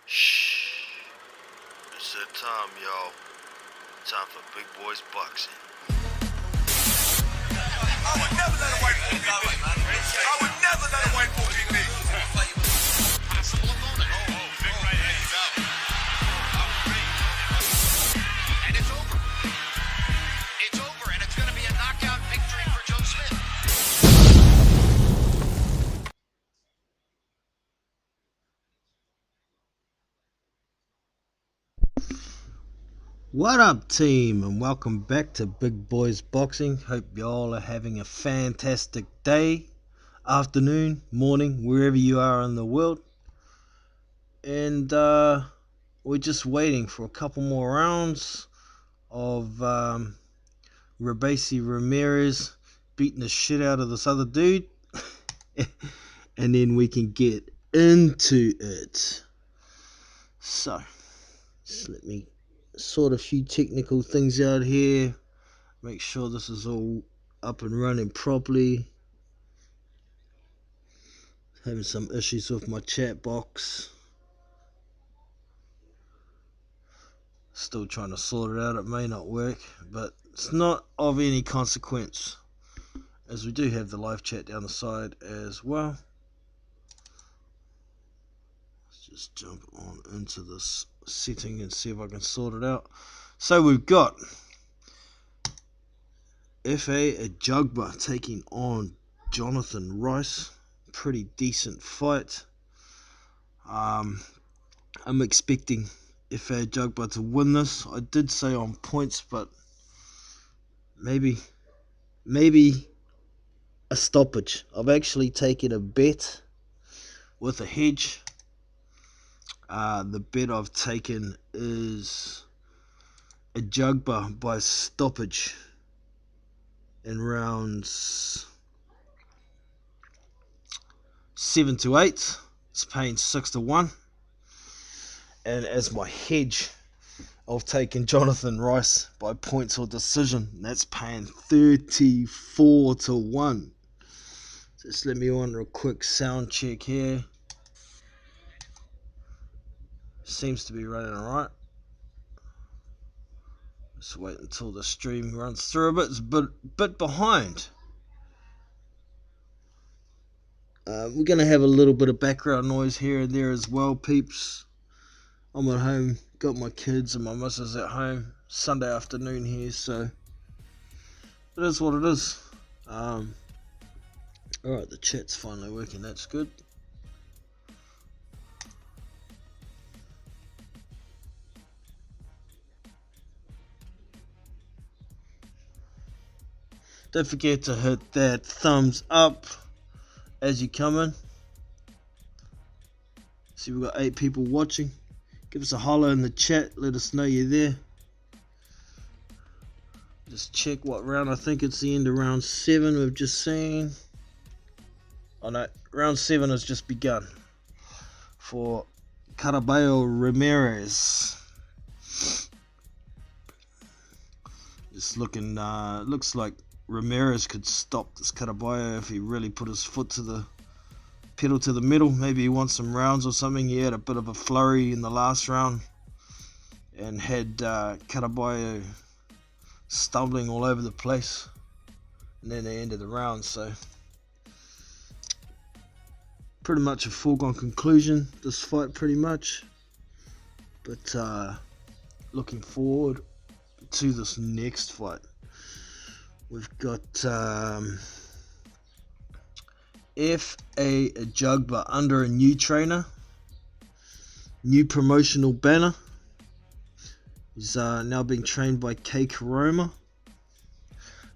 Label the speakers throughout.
Speaker 1: Shh. It's that time, y'all. Time for big boys boxing.
Speaker 2: I would never let a white boy beat me. I would never let a white boy beat me. Possible opponent. Big right hand, he's out. And it's over. It's over, and it's going to be a knockout victory for Joe Smith.
Speaker 3: What up, team, and welcome back to Big Boys Boxing. Hope y'all are having a fantastic day, afternoon, morning, wherever you are in the world. And we're just waiting for a couple more rounds of Rabesi Ramirez beating the shit out of this other dude. And then we can get into it. So, just let me sort a few technical things out here, make sure this is all up and running properly. Having some issues with my chat box, still trying to sort it out. It may not work, but it's not of any consequence, as we do have the live chat down the side as well. Let's just jump on into this setting and see if I can sort it out. So we've got Efa Ajagba taking on Jonathan Rice. Pretty decent fight. I'm expecting Efa Ajagba to win this. I did say on points, but maybe a stoppage. I've actually taken a bet with a hedge. The bet I've taken is Ajagba by stoppage in rounds 7 to 8. It's paying 6 to 1. And as my hedge, I've taken Jonathan Rice by points or decision. That's paying 34 to 1. Just let me on a quick sound check here. Seems to be running alright. Just wait until the stream runs through a bit. It's a bit behind. We're going to have a little bit of background noise here and there as well, peeps. I'm at home, got my kids and my missus at home. Sunday afternoon here, so it is what it is. Alright, the chat's finally working, that's good. Don't forget to hit that thumbs up as you come in. See, we've got 8 people watching. Give us a holler in the chat, let us know you're there. Just check what round. I think it's the end of round 7 we've just seen. Oh no, round 7 has just begun for Caraballo Ramirez. Just looking, looks like Ramirez could stop this Caraballo if he really put his foot to the pedal to the metal. Maybe he wants some rounds or something. He had a bit of a flurry in the last round and had Caraballo stumbling all over the place, and then they ended the round. So pretty much a foregone conclusion, this fight, pretty much. But looking forward to this next fight. We've got Efa Ajagba under a new trainer, new promotional banner. He's now being trained by K. Karoma.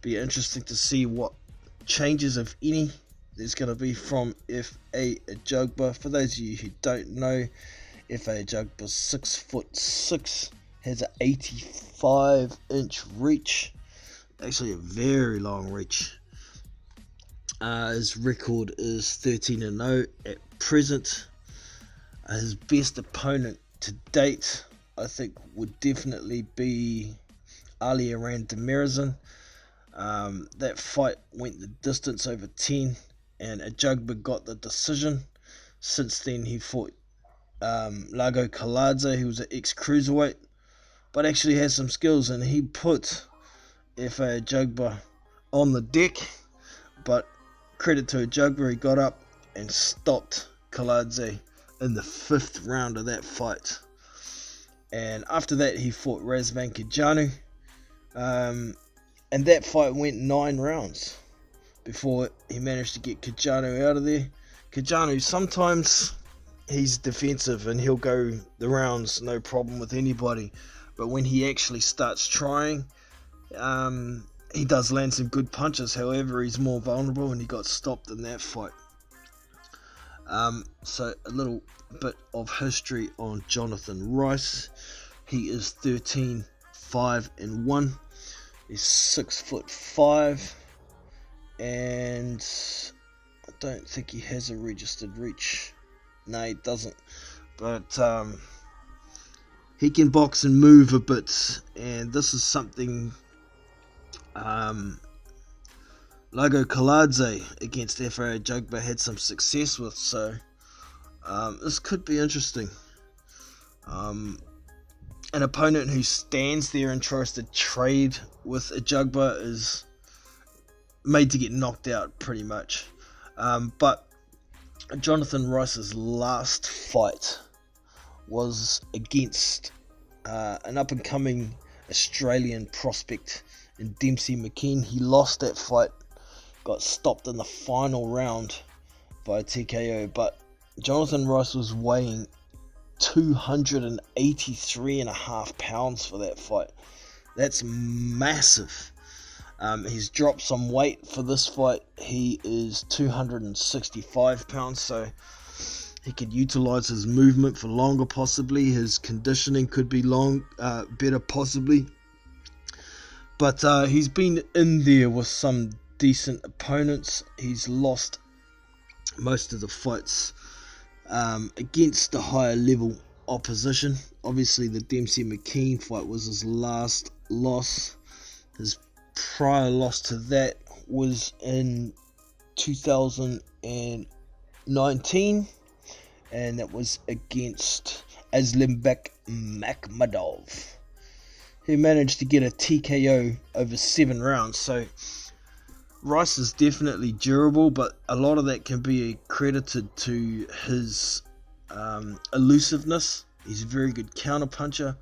Speaker 3: Be interesting to see what changes, if any, there's going to be from Efa Ajagba. For those of you who don't know, Efa Ajagba's 6'6", has an 85-inch reach. Actually a very long reach. His record is 13-0 at present. His best opponent to date, I think, would definitely be Ali Arandemerizan. That fight went the distance over 10, and Ajagba got the decision. Since then, he fought Lago Kaladze, who was an ex-cruiserweight, but actually has some skills, and he put Efa Ajagba on the deck, but credit to Ajagba, he got up and stopped Kaladze in the 5th round of that fight. And after that, he fought Razvan Kajanu, and that fight went 9 rounds before he managed to get Kajanu out of there. Kajanu, sometimes he's defensive and he'll go the rounds no problem with anybody, but when he actually starts trying, he does land some good punches. However, he's more vulnerable, and he got stopped in that fight. So a little bit of history on Jonathan Rice. He is 13-5-1. He's 6'5", and I don't think he has a registered reach. No, he doesn't. But he can box and move a bit, and this is something Lago Kaladze against Efa Ajagba had some success with, so this could be interesting. An opponent who stands there and tries to trade with Ajagba is made to get knocked out pretty much. But Jonathan Rice's last fight was against an up-and-coming Australian prospect in Dempsey McKean. He lost that fight, got stopped in the final round by a TKO, but Jonathan Rice was weighing 283.5 pounds for that fight. That's massive. He's dropped some weight for this fight. He is 265 pounds, so he could utilize his movement for longer possibly. His conditioning could be better possibly. But he's been in there with some decent opponents. He's lost most of the fights against the higher level opposition. Obviously the Dempsey McKean fight was his last loss. His prior loss to that was in 2019, and that was against Aslimbek Makhmadov, who managed to get a TKO over 7 rounds. So Rice is definitely durable, but a lot of that can be credited to his elusiveness. He's a very good counterpuncher,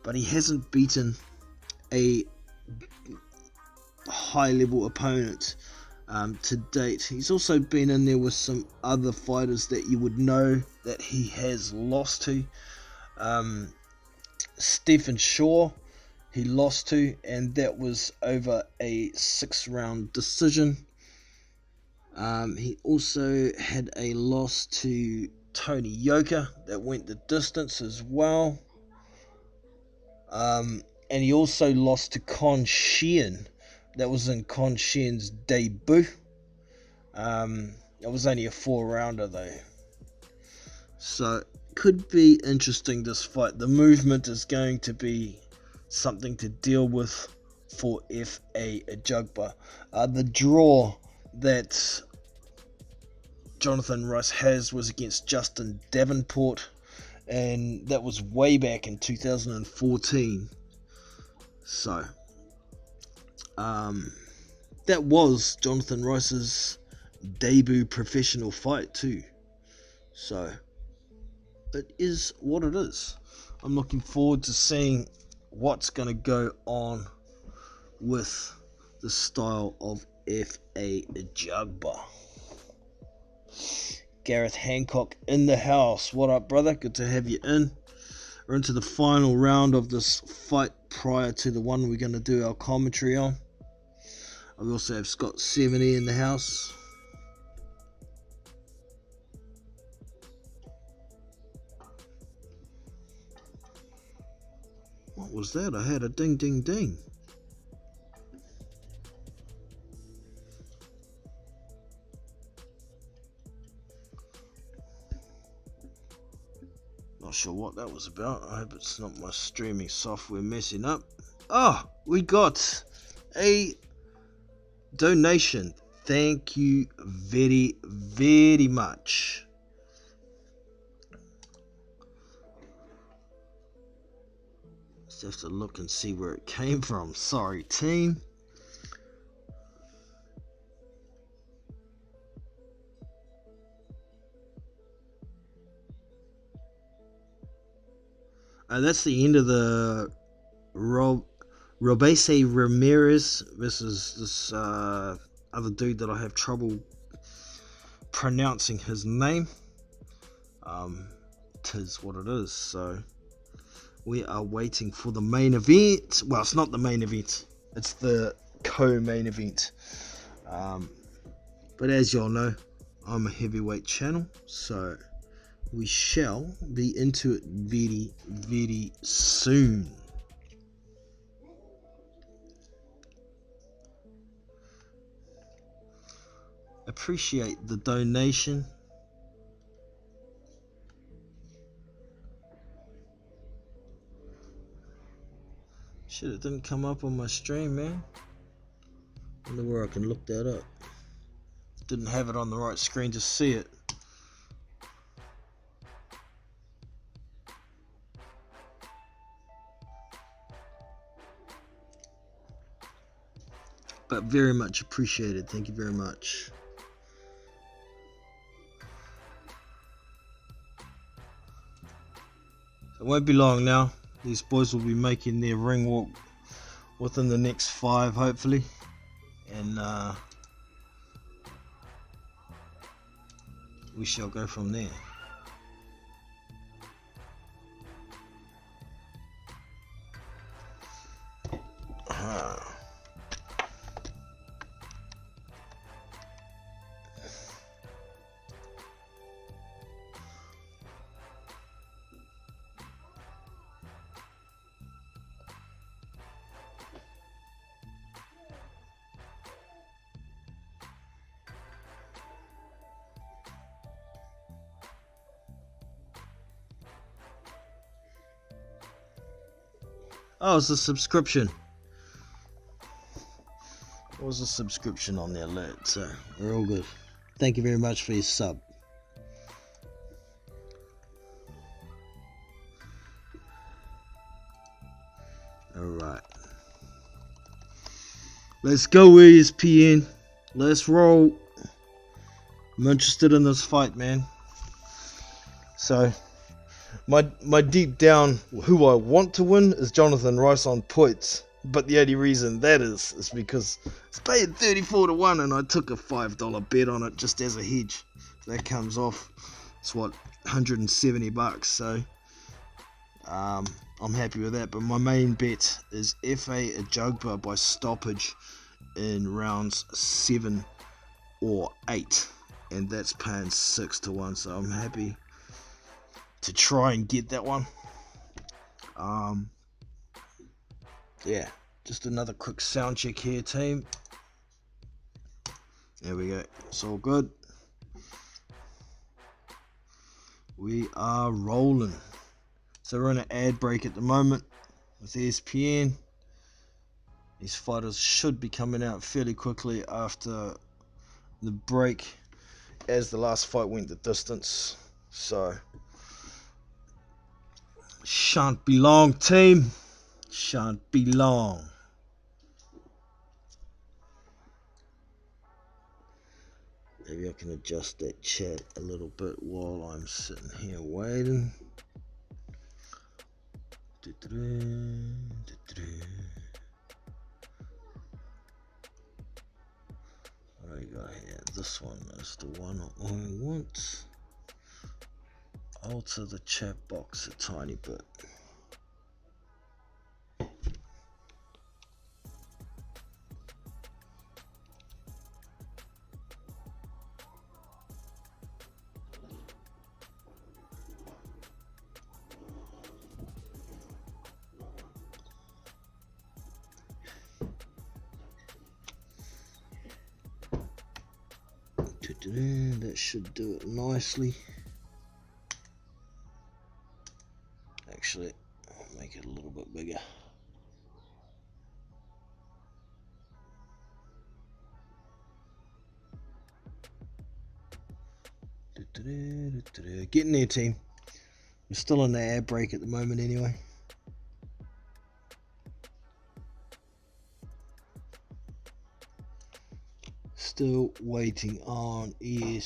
Speaker 3: but he hasn't beaten a high-level opponent to date. He's also been in there with some other fighters that you would know that he has lost to. Stephen Shaw, he lost to, and that was over a 6-round decision. He also had a loss to Tony Yoka that went the distance as well. And he also lost to Con Sheehan. That was in Con Sheehan's debut. It was only a 4-rounder though. So could be interesting, this fight. The movement is going to be something to deal with for Efa Ajagba. The draw that Jonathan Rice has was against Justin Davenport, and that was way back in 2014. So that was Jonathan Rice's debut professional fight too. So it is what it is. I'm looking forward to seeing what's going to go on with the style of Efa Ajagba. Gareth Hancock in the house. What up, brother? Good to have you in. We're into the final round of this fight prior to the one we're going to do our commentary on. I also have Scott 70 in the house. What was that? I had a ding ding ding. Not sure what that was about. I hope it's not my streaming software messing up. Oh, we got a donation. Thank you very, very much. Just have to look and see where it came from. Sorry, team. That's the end of the Robese Ramirez versus this other dude that I have trouble pronouncing his name. Tis what it is. So we are waiting for the main event. Well, it's not the main event. It's the co-main event. But as y'all know, I'm a heavyweight channel, so we shall be into it very, very soon. Appreciate the donation. Shit, it didn't come up on my stream, man. Wonder where I can look that up. Didn't have it on the right screen to see it. But very much appreciated. Thank you very much. It won't be long now. These boys will be making their ring walk within the next 5, hopefully. And we shall go from there. Oh, it's a subscription. There was a subscription on the alert, so we're all good. Thank you very much for your sub. Alright. Let's go, ESPN. Let's roll. I'm interested in this fight, man. So, my deep down, who I want to win is Jonathan Rice on points. But the only reason that is because it's paying 34 to 1 and I took a $5 bet on it just as a hedge. That comes off, it's what, $170, so I'm happy with that. But my main bet is Efa Ajagba by stoppage in rounds 7 or 8, and that's paying 6 to 1, so I'm happy to try and get that one. Yeah, just another quick sound check here, team. There we go, it's all good. We are rolling. So we're in an ad break at the moment with ESPN. These fighters should be coming out fairly quickly after the break, as the last fight went the distance. So shan't be long, team. Shan't be long. Maybe I can adjust that chat a little bit while I'm sitting here waiting. What do we got here? This one is the one I want. Alter the chat box a tiny bit. That should do it nicely. Actually, I'll make it a little bit bigger. Getting there, team. We're still on the ad break at the moment anyway. Still waiting on ESPN.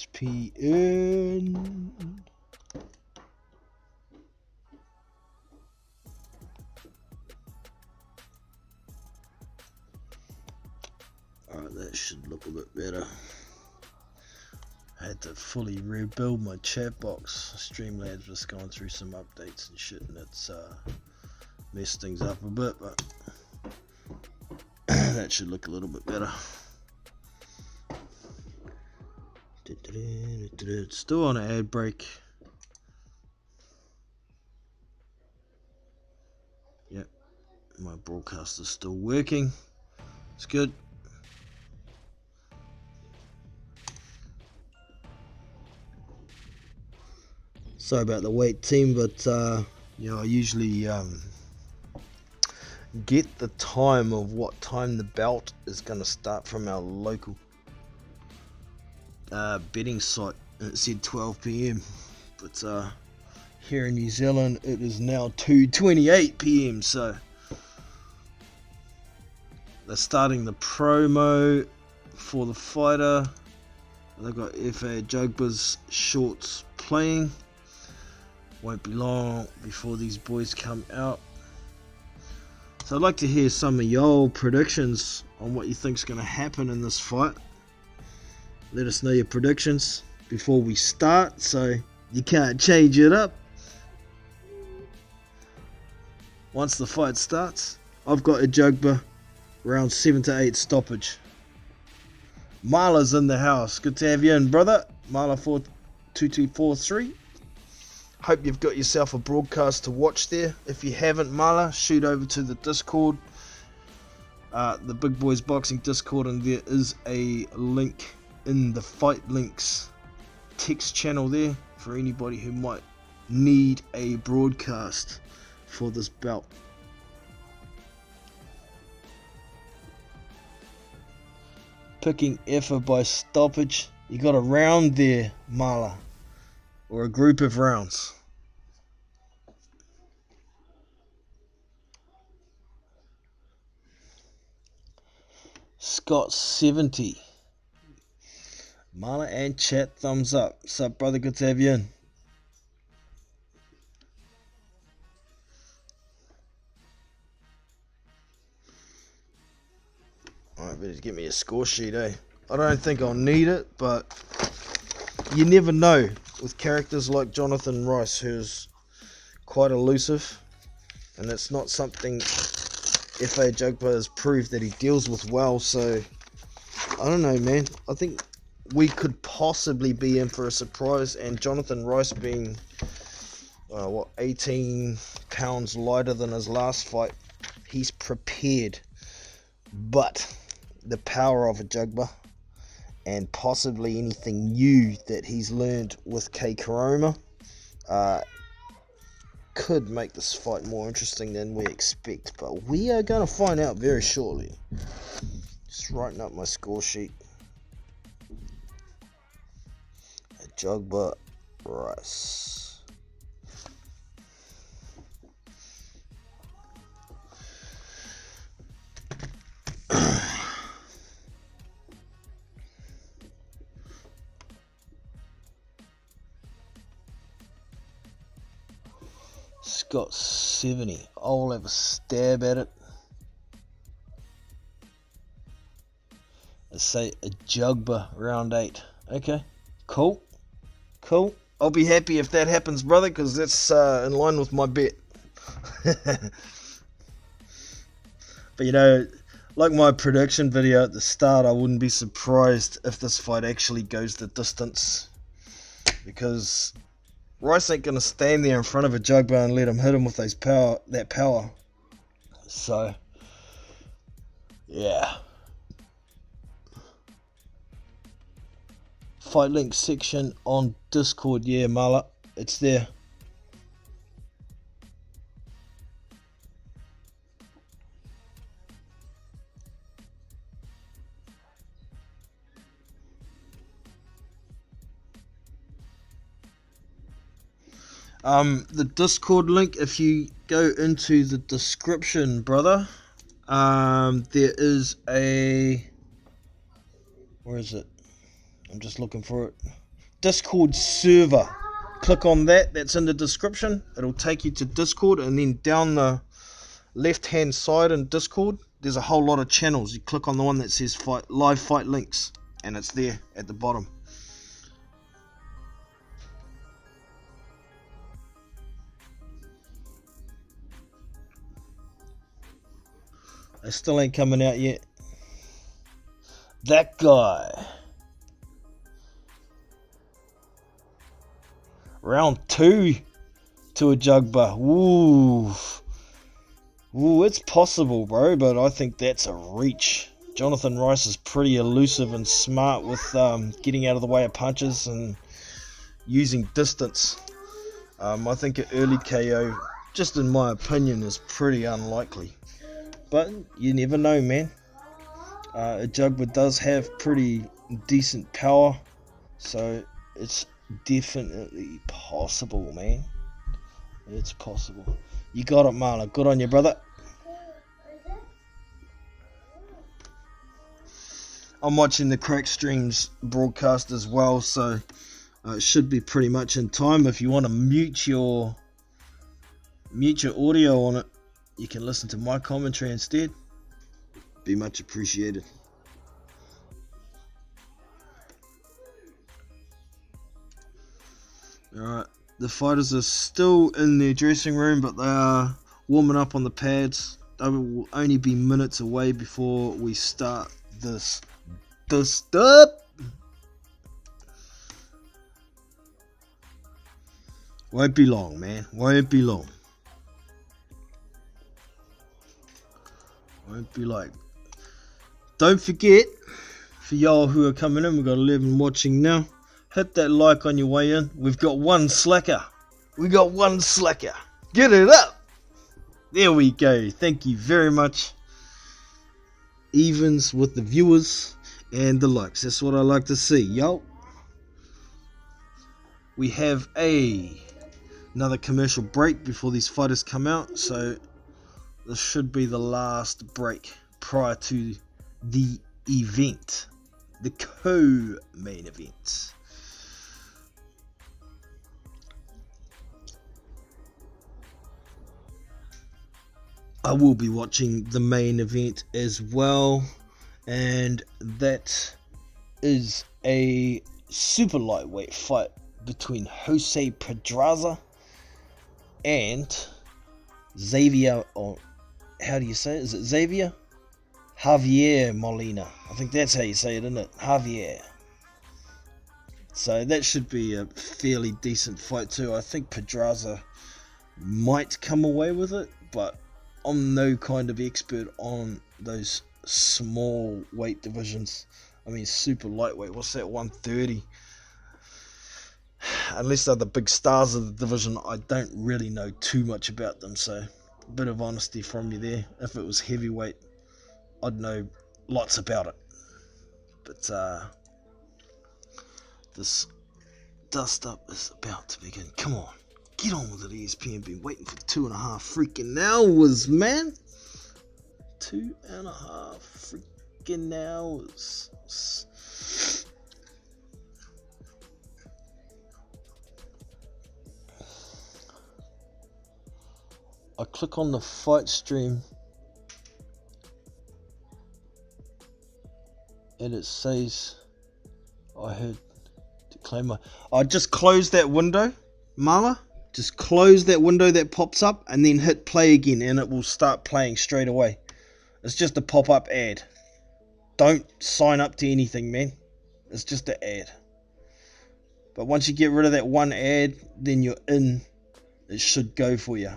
Speaker 3: Alright, that should look a bit better. I had to fully rebuild my chat box. Streamlabs was going through some updates and shit, and it's messed things up a bit, but that should look a little bit better. It's still on an ad break. Yep, my broadcast is still working. It's good. Sorry about the wait, team, but you know, I usually get the time of what time the bout is going to start from our local betting site, and it said 12 PM, but here in New Zealand it is now 2:28 PM, so they're starting the promo for the fighter. They've got Efa Ajagba's shorts playing. Won't be long before these boys come out. So I'd like to hear some of y'all predictions on what you think's going to happen in this fight. Let us know your predictions before we start, so you can't change it up. Once the fight starts, I've got Ajagba round 7 to 8 stoppage. Marla's in the house. Good to have you in, brother. Marla 42243. Hope you've got yourself a broadcast to watch there. If you haven't, Marla, shoot over to the Discord, the Big Boys Boxing Discord, and there is a link in the Fight Links text channel there for anybody who might need a broadcast for this bout. Picking Efa by stoppage. You got a round there, Marla, or a group of rounds. Scott 70. Marla and chat, thumbs up. What's up, brother? Good to have you in. Alright, better get me a score sheet, eh? I don't think I'll need it, but you never know with characters like Jonathan Rice, who's quite elusive, and it's not something Efa Ajagba has proved that he deals with well, so I don't know, man. I think we could possibly be in for a surprise, and Jonathan Rice being 18 pounds lighter than his last fight, he's prepared. But the power of Ajagba, and possibly anything new that he's learned with K. Karoma, could make this fight more interesting than we expect. But we are going to find out very shortly. Just writing up my score sheet. Ajagba Rice. Scott 70. I'll have a stab at it. Let's say Ajagba round 8. Okay, cool. I'll be happy if that happens, brother, because that's in line with my bet. But you know, like my prediction video at the start, I wouldn't be surprised if this fight actually goes the distance, because Rice ain't gonna stand there in front of Ajagba and let him hit him with that power. So yeah. Fight link section on Discord, yeah, Marla, it's there. The Discord link, if you go into the description, brother, there is a, where is it? I'm just looking for it. Discord server. Click on that. That's in the description. It'll take you to Discord, and then down the left hand side in Discord there's a whole lot of channels. You click on the one that says live fight links, and it's there at the bottom. They still ain't coming out yet. That guy. Round 2 to Ajagba. Ooh, it's possible, bro, but I think that's a reach. Jonathan Rice is pretty elusive and smart with getting out of the way of punches and using distance. I think an early KO, just in my opinion, is pretty unlikely. But you never know, man. Ajagba does have pretty decent power, so it's definitely possible, man. It's possible. You got it, Marla. Good on you, brother. I'm watching the Crack Streams broadcast as well, so it should be pretty much in time. If you want to mute your audio on it, you can listen to my commentary instead. Be much appreciated. Alright, the fighters are still in their dressing room, but they are warming up on the pads. They will only be minutes away before we start this stuff. Won't be long, man. Won't be long. Won't be like. Don't forget, for y'all who are coming in, we've got 11 watching now. Hit that like on your way in. We've got one slacker. We got one slacker. Get it up. There we go. Thank you very much. Evens with the viewers and the likes. That's what I like to see, yo. We have another commercial break before these fighters come out, so this should be the last break prior to the event, the co-main event. I will be watching the main event as well, and that is a super lightweight fight between Jose Pedraza and Xavier, or how do you say it? Is it Xavier? Javier Molina. I think that's how you say it, isn't it? Javier. So that should be a fairly decent fight too. I think Pedraza might come away with it, but I'm no kind of expert on those small weight divisions. I mean, super lightweight, what's that, 130? Unless they're the big stars of the division, I don't really know too much about them, so a bit of honesty from you there. If it was heavyweight, I'd know lots about it. But this dust up is about to begin. Come on. Get on with it, ESPN. Been waiting for 2.5 freaking hours, man. 2.5 freaking hours. I click on the fight stream and it says I had to claim my. I just closed that window, Marla. Just close that window that pops up and then hit play again and it will start playing straight away. It's just a pop-up ad. Don't sign up to anything, man. It's just an ad. But once you get rid of that one ad, then you're in. It should go for you.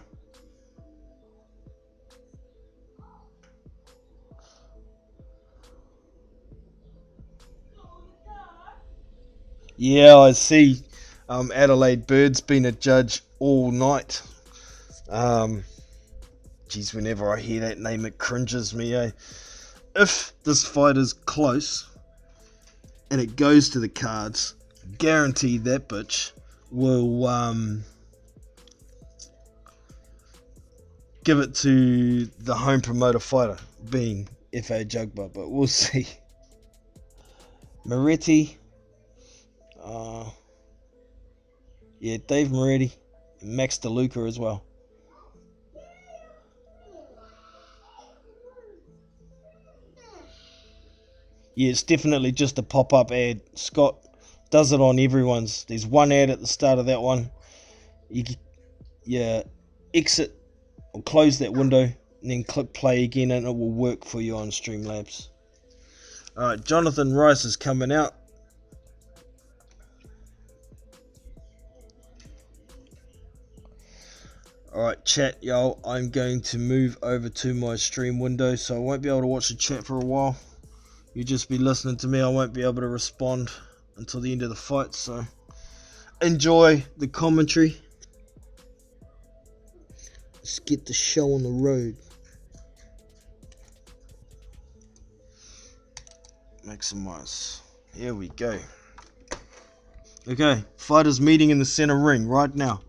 Speaker 3: Yeah, I see. Adelaide Bird's been a judge all night. Geez, whenever I hear that name, it cringes me, eh? If this fight is close and it goes to the cards, guarantee that bitch will give it to the home promoter fighter, being Efa Ajagba, but we'll see. Moretti Yeah, Dave Moretti, Max DeLuca as well. Yeah, it's definitely just a pop-up ad. Scott does it on everyone's. There's one ad at the start of that one. You exit or close that window and then click play again and it will work for you on Streamlabs. Alright, Jonathan Rice is coming out. Alright chat, y'all, I'm going to move over to my stream window, so I won't be able to watch the chat for a while. You'll just be listening to me. I won't be able to respond until the end of the fight, so enjoy the commentary. Let's get the show on the road. Maximize. Here we go. Okay, fighters meeting in the center ring right now.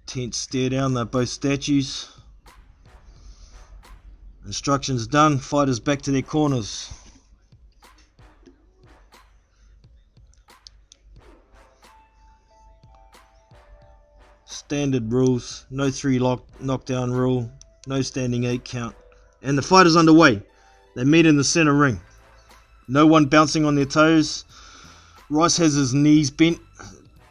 Speaker 3: Tense stare down, they're both statues. Instructions done, fighters back to their corners. Standard rules, no 3 knockdown rule, no standing 8 count. And the fight is underway. They meet in the center ring. No one bouncing on their toes. Rice has his knees bent,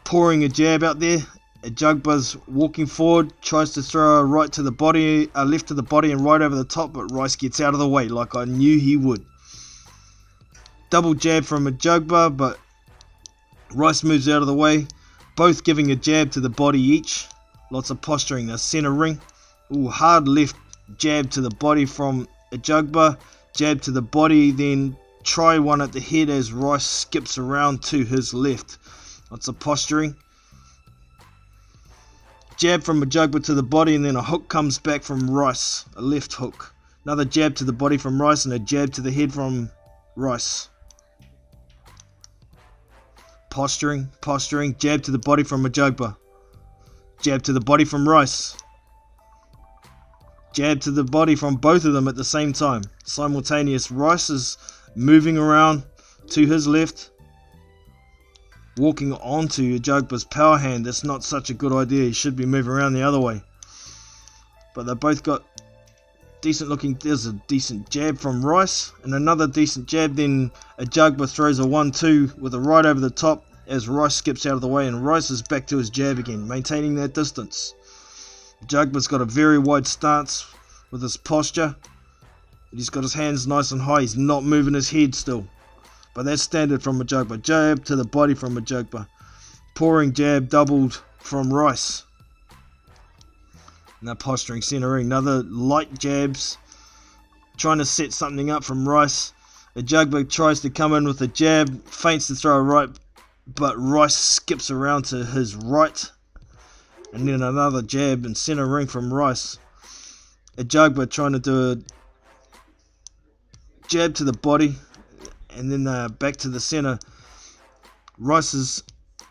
Speaker 3: pouring a jab out there. Ajagba's walking forward, tries to throw a right to the body, a left to the body and right over the top, but Rice gets out of the way like I knew he would. Double jab from Ajagba, but Rice moves out of the way. Both giving a jab to the body each. Lots of posturing. The center ring. Ooh, hard left jab to the body from Ajagba. Jab to the body, then try one at the head as Rice skips around to his left. Lots of posturing. Jab from Ajagba to the body, and then a hook comes back from Rice. A left hook. Another jab to the body from Rice, and a jab to the head from Rice. Posturing. Jab to the body from Ajagba. Jab to the body from Rice. Jab to the body from both of them at the same time. Simultaneous. Rice is moving around to his left. Walking onto Ajagba's power hand. That's not such a good idea. He should be moving around the other way. But they both got decent looking. There's a decent jab from Rice. And another decent jab. Then Ajagba throws a 1-2 with a right over the top as Rice skips out of the way. And Rice is back to his jab again. Maintaining that distance. Ajagba's got a very wide stance with his posture. He's got his hands nice and high. He's not moving his head still. But that's standard from Ajagba. Jab to the body from Ajagba. Pouring jab doubled from Rice. Now posturing center ring. Another light jabs. Trying to set something up from Rice. Ajagba tries to come in with a jab. Feints to throw a right. But Rice skips around to his right. And then another jab in center ring from Rice. Ajagba trying to do a jab to the body. And then back to the center. Rice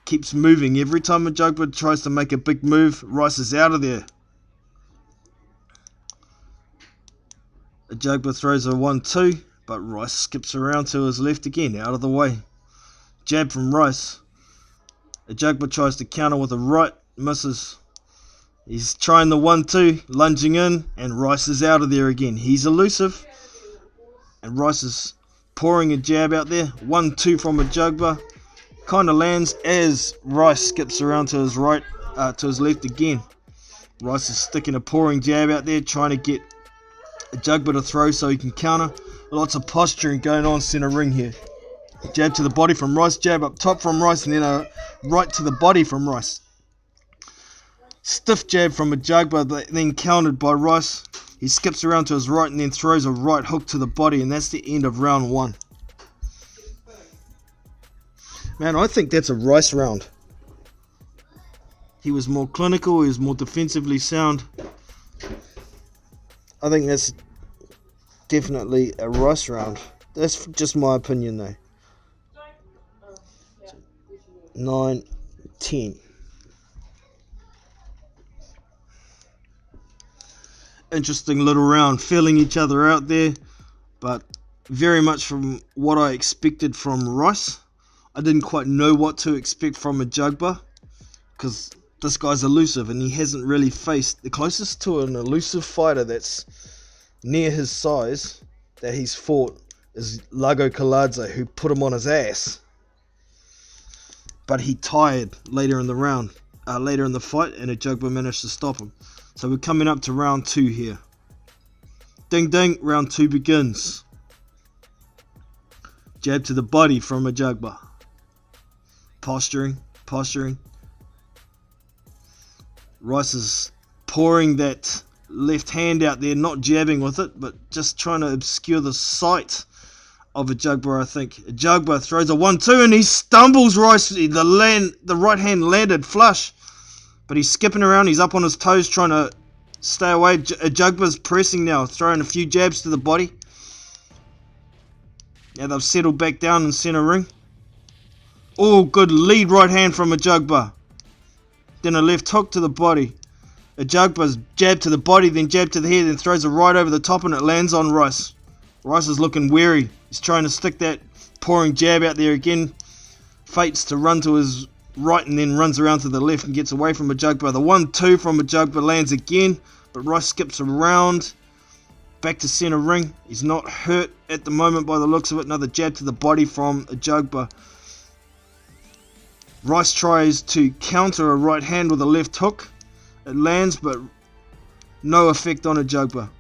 Speaker 3: keeps moving. Every time Ajagba tries to make a big move, Rice is out of there. Ajagba throws a 1-2, but Rice skips around to his left again, out of the way. Jab from Rice. Ajagba tries to counter with a right, misses. He's trying the 1-2, lunging in, and Rice is out of there again. He's elusive, and Rice is pouring a jab out there. 1-2 from Ajagba. Kind of lands as Rice skips around to his right, to his left again. Rice is sticking a pouring jab out there, trying to get Ajagba to throw so he can counter. Lots of posturing going on center ring here. Jab to the body from Rice, jab up top from Rice, and then a right to the body from Rice. Stiff jab from Ajagba, then countered by Rice. He skips around to his right and then throws a right hook to the body, and that's the end of round 1. Man, I think that's a Rice round. He was more clinical, he was more defensively sound. I think that's definitely a Rice round. That's just my opinion though. 9-10. interesting little round, feeling each other out there, but very much from what I expected from Rice. I didn't quite know what to expect from Ajagba, because this guy's elusive and he hasn't really faced. The closest to an elusive fighter that's near his size that he's fought is Lago Kaladze, who put him on his ass. But he tired later in the round, later in the fight, and Ajagba managed to stop him. So we're coming up to round 2 here. Ding ding, round 2 begins. Jab to the body from Ajagba. Posturing. Rice is pouring that left hand out there, not jabbing with it, but just trying to obscure the sight of Ajagba, I think. Ajagba throws a 1-2 and he stumbles Rice. The right hand landed flush, but he's skipping around. He's up on his toes trying to stay away. Ajagba's pressing now, throwing a few jabs to the body. Now they've settled back down in center ring. Oh, good lead right hand from Ajagba. Then a left hook to the body. Ajagba's jab to the body, then jab to the head, then throws a right over the top and it lands on Rice. Rice is looking wary. He's trying to stick that pouring jab out there again. Fates to run to his right and then runs around to the left and gets away from Ajagba. The 1-2 from Ajagba lands again, but Rice skips around. Back to center ring. He's not hurt at the moment by the looks of it. Another jab to the body from Ajagba. Rice tries to counter a right hand with a left hook. It lands, but no effect on Ajagba.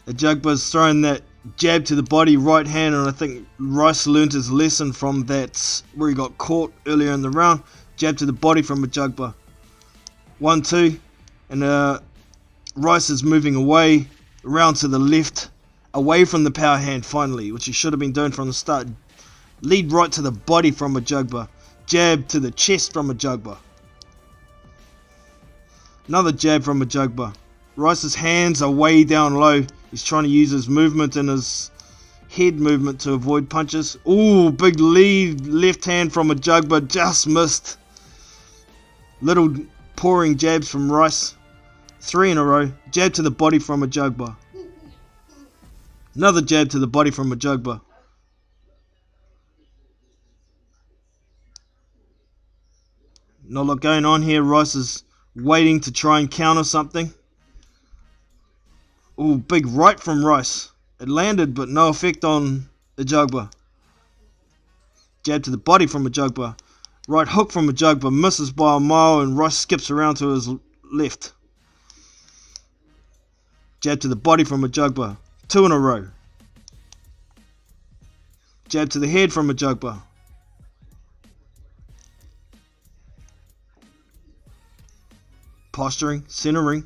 Speaker 3: Ajagba's throwing that jab to the body, right hand, and I think Rice learned his lesson from that, where he got caught earlier in the round. Jab to the body from Ajagba. 1-2, and Rice is moving away, around to the left, away from the power hand finally, which he should have been doing from the start. Lead right to the body from Ajagba. Jab to the chest from Ajagba. Another jab from Ajagba. Rice's hands are way down low. He's trying to use his movement and his head movement to avoid punches. Ooh, big lead left hand from Ajagba. Just missed. Little pouring jabs from Rice. 3 in a row. Jab to the body from Ajagba. Another jab to the body from Ajagba. Not a lot going on here. Rice is waiting to try and counter something. Ooh, big right from Rice. It landed, but no effect on Ajagba. Jab to the body from Ajagba. Right hook from Ajagba. Misses by a mile, and Rice skips around to his left. Jab to the body from Ajagba. 2 in a row. Jab to the head from Ajagba. Posturing, centering,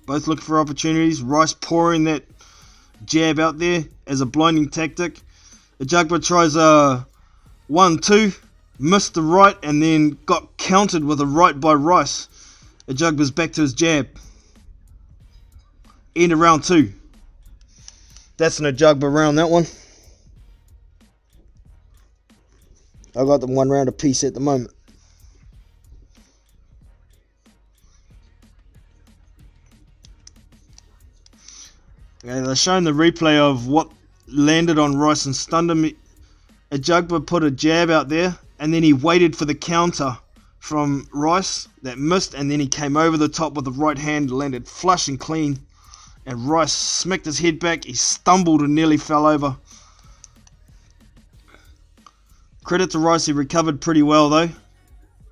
Speaker 3: both looking for opportunities. Rice pouring that jab out there as a blinding tactic. Ajagba tries a 1-2, missed the right, and then got countered with a right by Rice. Ajagba's back to his jab. End of round 2. That's an Ajagba round, that one. I got them 1 round apiece at the moment. Okay, they're showing the replay of what landed on Rice and stunned him. Ajagba put a jab out there, and then he waited for the counter from Rice that missed, and then he came over the top with the right hand, landed flush and clean, and Rice smacked his head back. He stumbled and nearly fell over. Credit to Rice, he recovered pretty well though.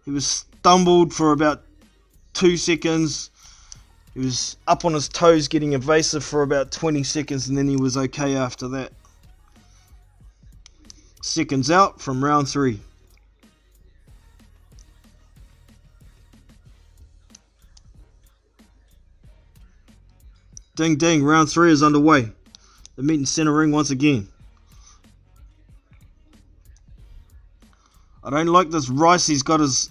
Speaker 3: He was stumbled for about 2 seconds. He was up on his toes getting evasive for about 20 seconds, and then he was okay after that. Seconds out from round 3. Ding ding, round 3 is underway. They're meeting center ring once again. I don't like this Rice. He's got his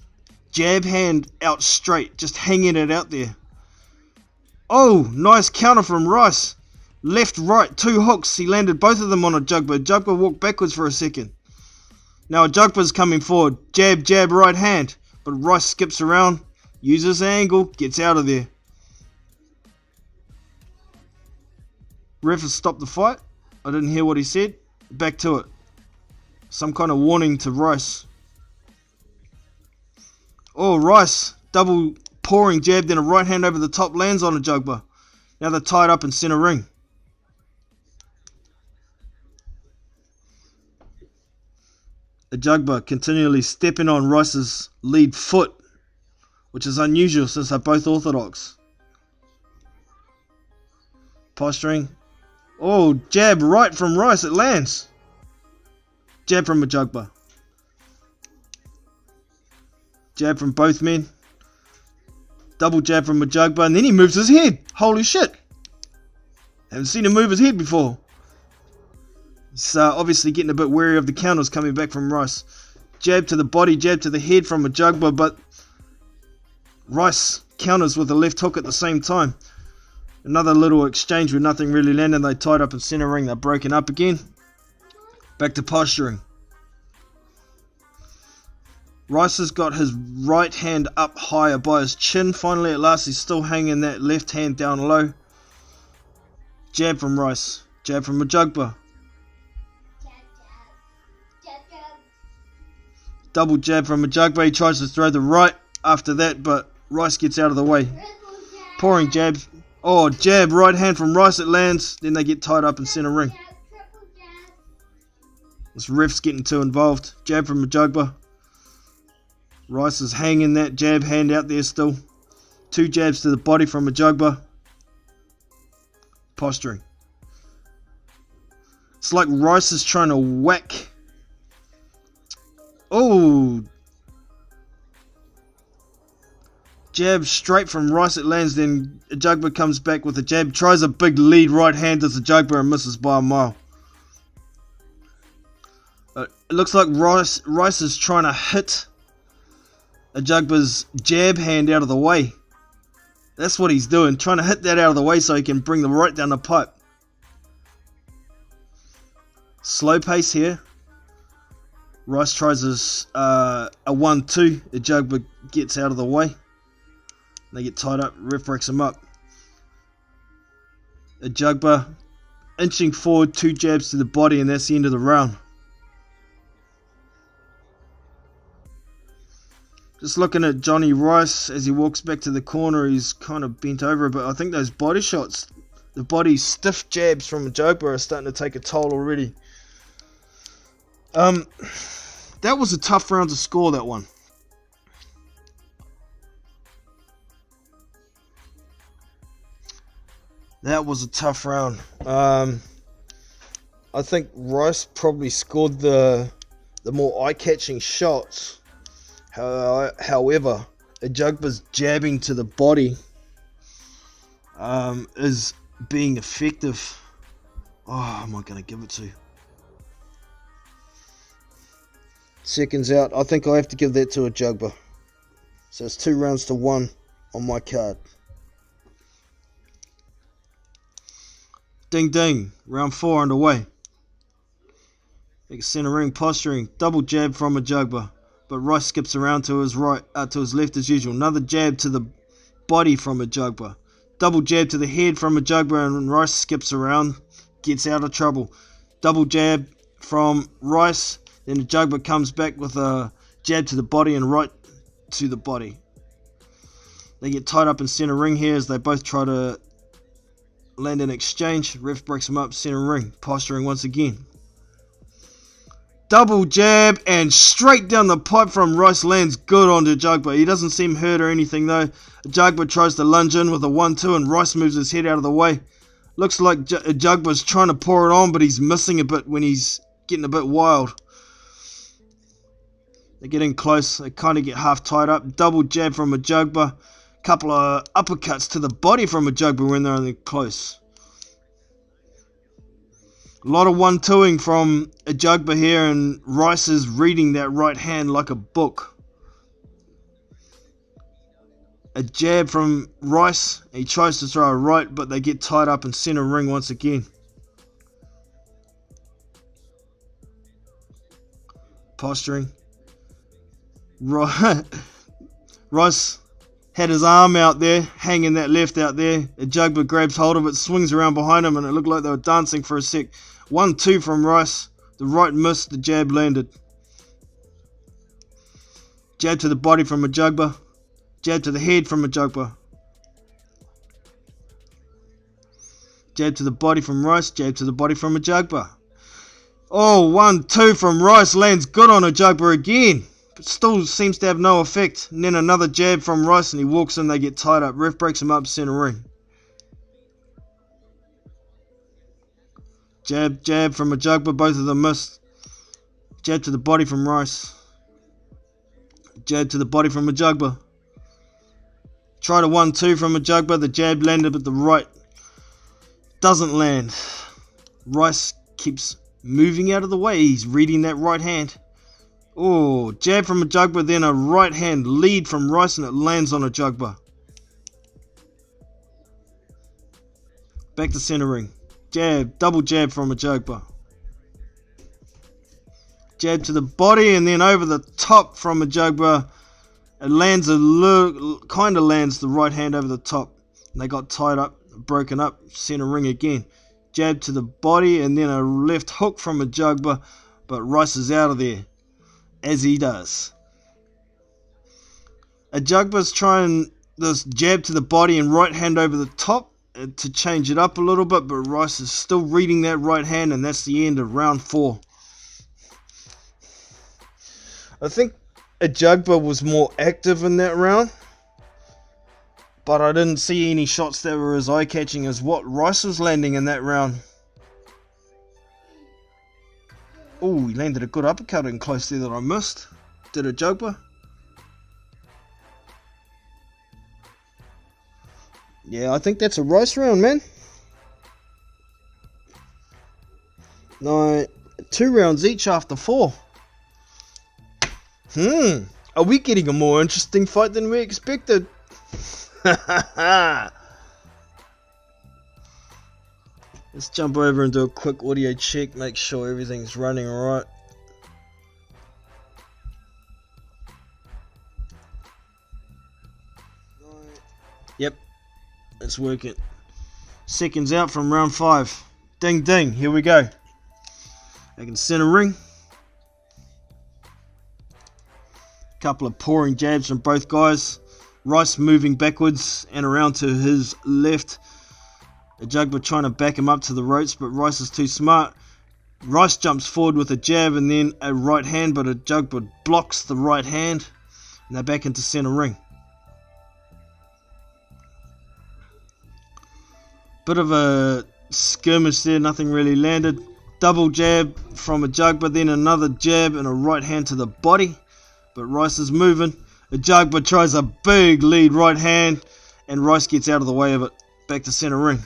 Speaker 3: jab hand out straight, just hanging it out there. Oh, nice counter from Rice. Left, right, 2 hooks. He landed both of them on Ajagba. Ajagba walked backwards for a second. Now Ajagba's coming forward. Jab, jab, right hand. But Rice skips around, uses angle, gets out of there. Ref has stopped the fight. I didn't hear what he said. Back to it. Some kind of warning to Rice. Oh, Rice. Double pouring jab, then a right hand over the top lands on Ajagba. Now they're tied up in center ring. Ajagba continually stepping on Rice's lead foot, which is unusual since they're both orthodox. Posturing. Oh, jab right from Rice. It lands. Jab from Ajagba. Jab from both men. Double jab from Ajagba, and then he moves his head. Holy shit. Haven't seen him move his head before. He's obviously getting a bit wary of the counters coming back from Rice. Jab to the body, jab to the head from Ajagba, but Rice counters with a left hook at the same time. Another little exchange with nothing really landing. They tied up in center ring. They're broken up again. Back to posturing. Rice has got his right hand up higher by his chin. Finally, at last, he's still hanging that left hand down low. Jab from Rice. Jab from Ajagba. Double jab from Ajagba. He tries to throw the right after that, but Rice gets out of the way. Pouring jab. Oh, jab, right hand from Rice. It lands. Then they get tied up in center ring. This ref's getting too involved. Jab from Ajagba. Rice is hanging that jab hand out there still. 2 jabs to the body from Ajagba. Posturing. It's like Rice is trying to whack. Oh. Jab straight from Rice. It lands. Then Ajagba comes back with a jab. Tries a big lead right hand to Ajagba and misses by a mile. It looks like Rice is trying to hit Ajagba's jab hand out of the way. That's what he's doing. Trying to hit that out of the way so he can bring the right down the pipe. Slow pace here. Rice tries his a 1-2. Ajagba gets out of the way. They get tied up. Ref breaks him up. Ajagba inching forward. 2 jabs to the body, and that's the end of the round. Just looking at Johnny Rice as he walks back to the corner, he's kind of bent over, but I think those body shots, the body stiff jabs from Ajagba are starting to take a toll already. That was a tough round to score, that one. That was a tough round. I think Rice probably scored the more eye-catching shots. However, Ajagba's jabbing to the body is being effective. Oh, am I going to give it to? Seconds out. I think I have to give that to Ajagba. So it's 2 rounds to 1 on my card. Ding ding. Round 4 underway. Center ring posturing. Double jab from Ajagba. But Rice skips around to his right, to his left as usual. Another jab to the body from Ajagba. Double jab to the head from Ajagba, and Rice skips around, gets out of trouble. Double jab from Rice, then Ajagba comes back with a jab to the body and right to the body. They get tied up in center ring here as they both try to land an exchange. Ref breaks them up, center ring, posturing once again. Double jab and straight down the pipe from Rice lands good onto Ajagba. He doesn't seem hurt or anything though. Ajagba tries to lunge in with a 1-2 and Rice moves his head out of the way. Looks like Ajagba's trying to pour it on, but he's missing a bit when he's getting a bit wild. They get in close. They kind of get half tied up. Double jab from Ajagba. Couple of uppercuts to the body from Ajagba when they're in the close. A lot of 1-2ing from Ajagba here, and Rice is reading that right hand like a book. A jab from Rice. He tries to throw a right, but they get tied up in center ring once again. Posturing. Rice Had his arm out there, hanging that left out there. Ajagba grabs hold of it, swings around behind him, and it looked like they were dancing for a sec. 1-2 from Rice. The right missed, the jab landed. Jab to the body from Ajagba. Jab to the head from Ajagba. Jab to the body from Rice. Jab to the body from Ajagba. Oh, 1-2 from Rice lands good on Ajagba again. But still seems to have no effect. And then another jab from Rice and he walks in, they get tied up. Ref breaks him up, center ring. Jab, jab from Ajagba, both of them missed. Jab to the body from Rice. Jab to the body from Ajagba. Tried a 1-2 from Ajagba, the jab landed but the right doesn't land. Rice keeps moving out of the way, he's reading that right hand. Oh, jab from Ajagba, then a right hand lead from Rice and it lands on Ajagba. Back to center ring. Jab, double jab from Ajagba. Jab to the body and then over the top from Ajagba. It lands kind of lands the right hand over the top. And they got tied up, broken up, center ring again. Jab to the body and then a left hook from Ajagba, but Rice is out of there, as he does. Ajagba's trying this jab to the body and right hand over the top to change it up a little bit, but Rice is still reading that right hand, and that's the end of round 4. I think Ajagba was more active in that round, but I didn't see any shots that were as eye-catching as what Rice was landing in that round. Oh, he landed a good uppercut in close there that I missed. Did Ajagba? Yeah, I think that's a Rice round, man. No, 2 rounds each after 4. Are we getting a more interesting fight than we expected? Let's jump over and do a quick audio check, make sure everything's running alright. Yep, it's working. Seconds out from round 5. Ding ding, here we go. Back in center ring. Couple of pouring jabs from both guys. Rice moving backwards and around to his left. Ajagba trying to back him up to the ropes, but Rice is too smart. Rice jumps forward with a jab and then a right hand, but Ajagba blocks the right hand. And they're back into center ring. Bit of a skirmish there, nothing really landed. Double jab from Ajagba, then another jab and a right hand to the body. But Rice is moving. Ajagba tries a big lead right hand and Rice gets out of the way of it. Back to center ring.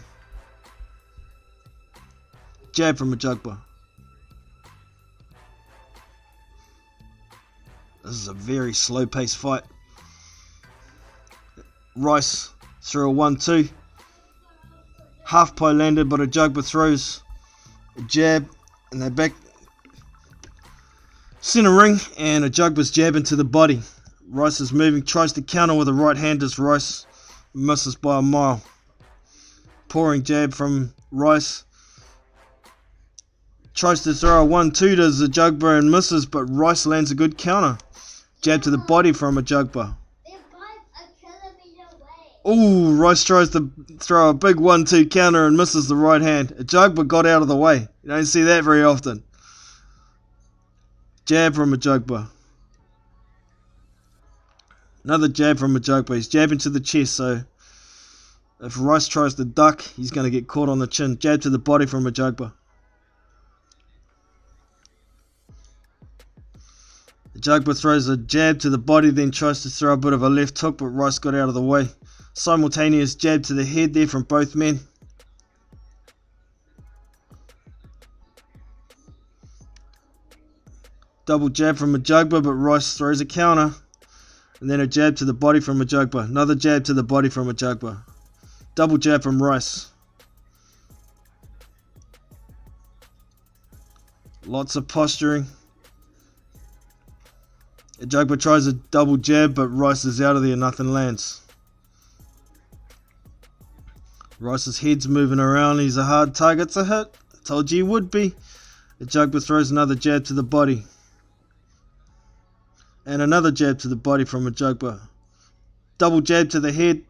Speaker 3: Jab from Ajagba. This is a very slow paced fight. Rice threw a 1-2. Half pie landed, but Ajagba throws a jab and they're back center ring and Ajagba's jab into the body. Rice is moving, tries to counter with a right hand as Rice misses by a mile. Pouring jab from Rice. Tries to throw a 1-2 to Ajagba and misses, but Rice lands a good counter. Jab to the body from Ajagba. Ooh, Rice tries to throw a big 1-2 counter and misses the right hand. Ajagba got out of the way. You don't see that very often. Jab from Ajagba. Another jab from Ajagba. He's jabbing to the chest, so if Rice tries to duck, he's going to get caught on the chin. Jab to the body from Ajagba. Ajagba throws a jab to the body, then tries to throw a bit of a left hook, but Rice got out of the way. Simultaneous jab to the head there from both men. Double jab from Ajagba, but Rice throws a counter. And then a jab to the body from Ajagba. Another jab to the body from Ajagba. Double jab from Rice. Lots of posturing. Ajagba tries a double jab, but Rice is out of there. Nothing lands. Rice's head's moving around. He's a hard target to hit. I told you he would be. Ajagba throws another jab to the body. And another jab to the body from Ajagba. Double jab to the head.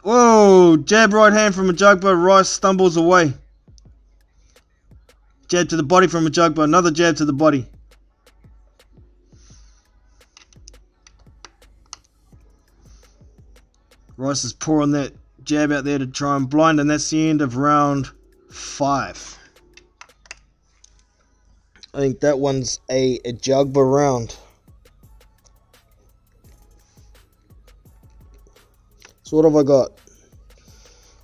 Speaker 3: Whoa! Jab right hand from Ajagba. Rice stumbles away. Jab to the body from Ajagba. Another jab to the body. Rice is pouring that jab out there to try and blind, and that's the end of round 5. I think that one's a Ajagba round. So what have I got?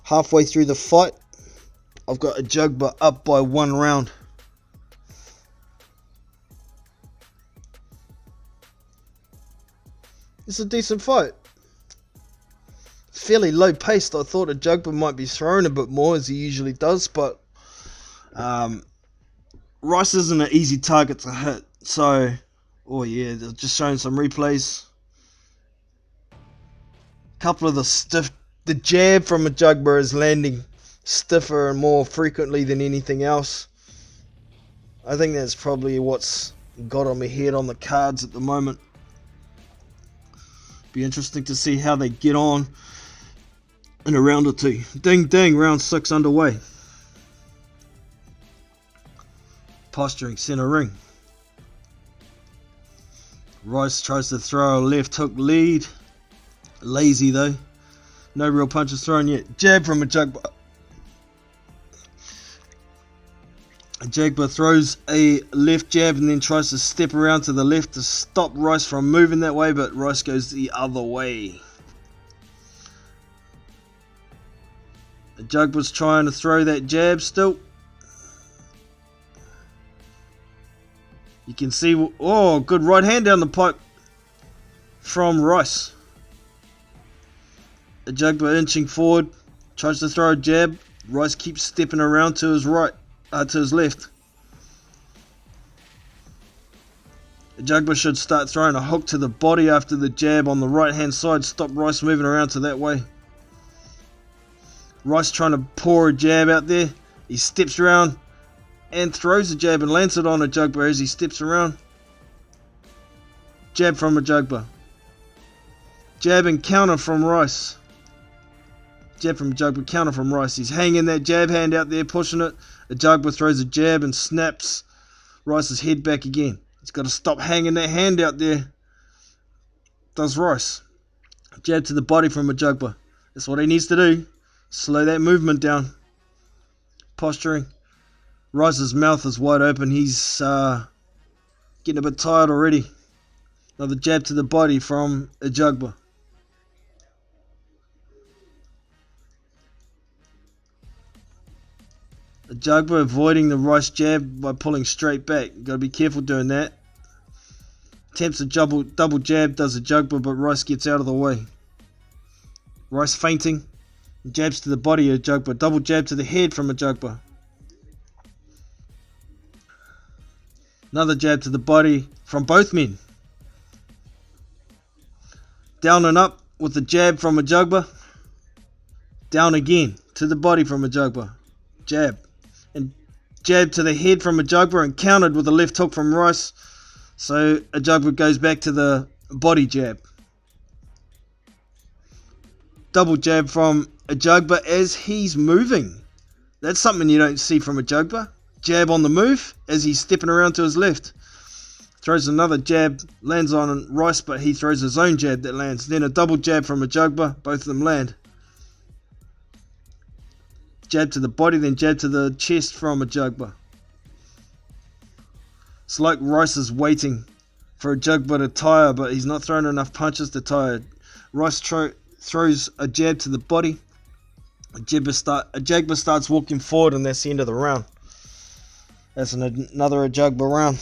Speaker 3: Halfway through the fight, I've got Ajagba up by 1 round. It's a decent fight. Fairly low paced. I thought Ajagba might be thrown a bit more as he usually does, but Rice isn't an easy target to hit. So, oh yeah, they're just showing some replays. Couple of the jab from Ajagba is landing stiffer and more frequently than anything else. I think that's probably what's got on my head on the cards at the moment. Be interesting to see how they get on in a round or two. Ding ding, round 6 underway. Posturing, center ring. Rice tries to throw a left hook lead. Lazy though. No real punches thrown yet. Jab from Ajagba. Ajagba throws a left jab and then tries to step around to the left to stop Rice from moving that way, but Rice goes the other way. Ajagba's trying to throw that jab still. You can see, oh, good right hand down the pipe from Rice. Ajagba inching forward, tries to throw a jab. Rice keeps stepping around to his right, to his left. Ajagba should start throwing a hook to the body after the jab on the right hand side. Stop Rice moving around to that way. Rice trying to pour a jab out there. He steps around and throws a jab and lands it on Ajagba as he steps around. Jab from Ajagba. Jab and counter from Rice. Jab from Ajagba, counter from Rice. He's hanging that jab hand out there, pushing it. Ajagba throws a jab and snaps Rice's head back again. He's got to stop hanging that hand out there. Does Rice. Jab to the body from Ajagba. That's what he needs to do. Slow that movement down. Posturing. Rice's mouth is wide open. He's getting a bit tired already. Another jab to the body from Ajagba. Ajagba avoiding the Rice jab by pulling straight back. Got to be careful doing that. Attempts a double jab, does Ajagba, but Rice gets out of the way. Rice feinting. Jabs to the body of Ajagba. Double jab to the head from Ajagba. Another jab to the body from both men. Down and up with the jab from Ajagba. Down again to the body from Ajagba. Jab. And jab to the head from Ajagba and countered with a left hook from Rice. So Ajagba goes back to the body jab. Double jab from Ajagba as he's moving. That's something you don't see from Ajagba. Jab on the move as he's stepping around to his left. Throws another jab, lands on Rice, but he throws his own jab that lands. Then a double jab from Ajagba, both of them land. Jab to the body, then jab to the chest from Ajagba. It's like Rice is waiting for Ajagba to tire, but he's not throwing enough punches to tire. Rice throws a jab to the body. Ajagba starts walking forward, and that's the end of the round. That's another Ajagba round.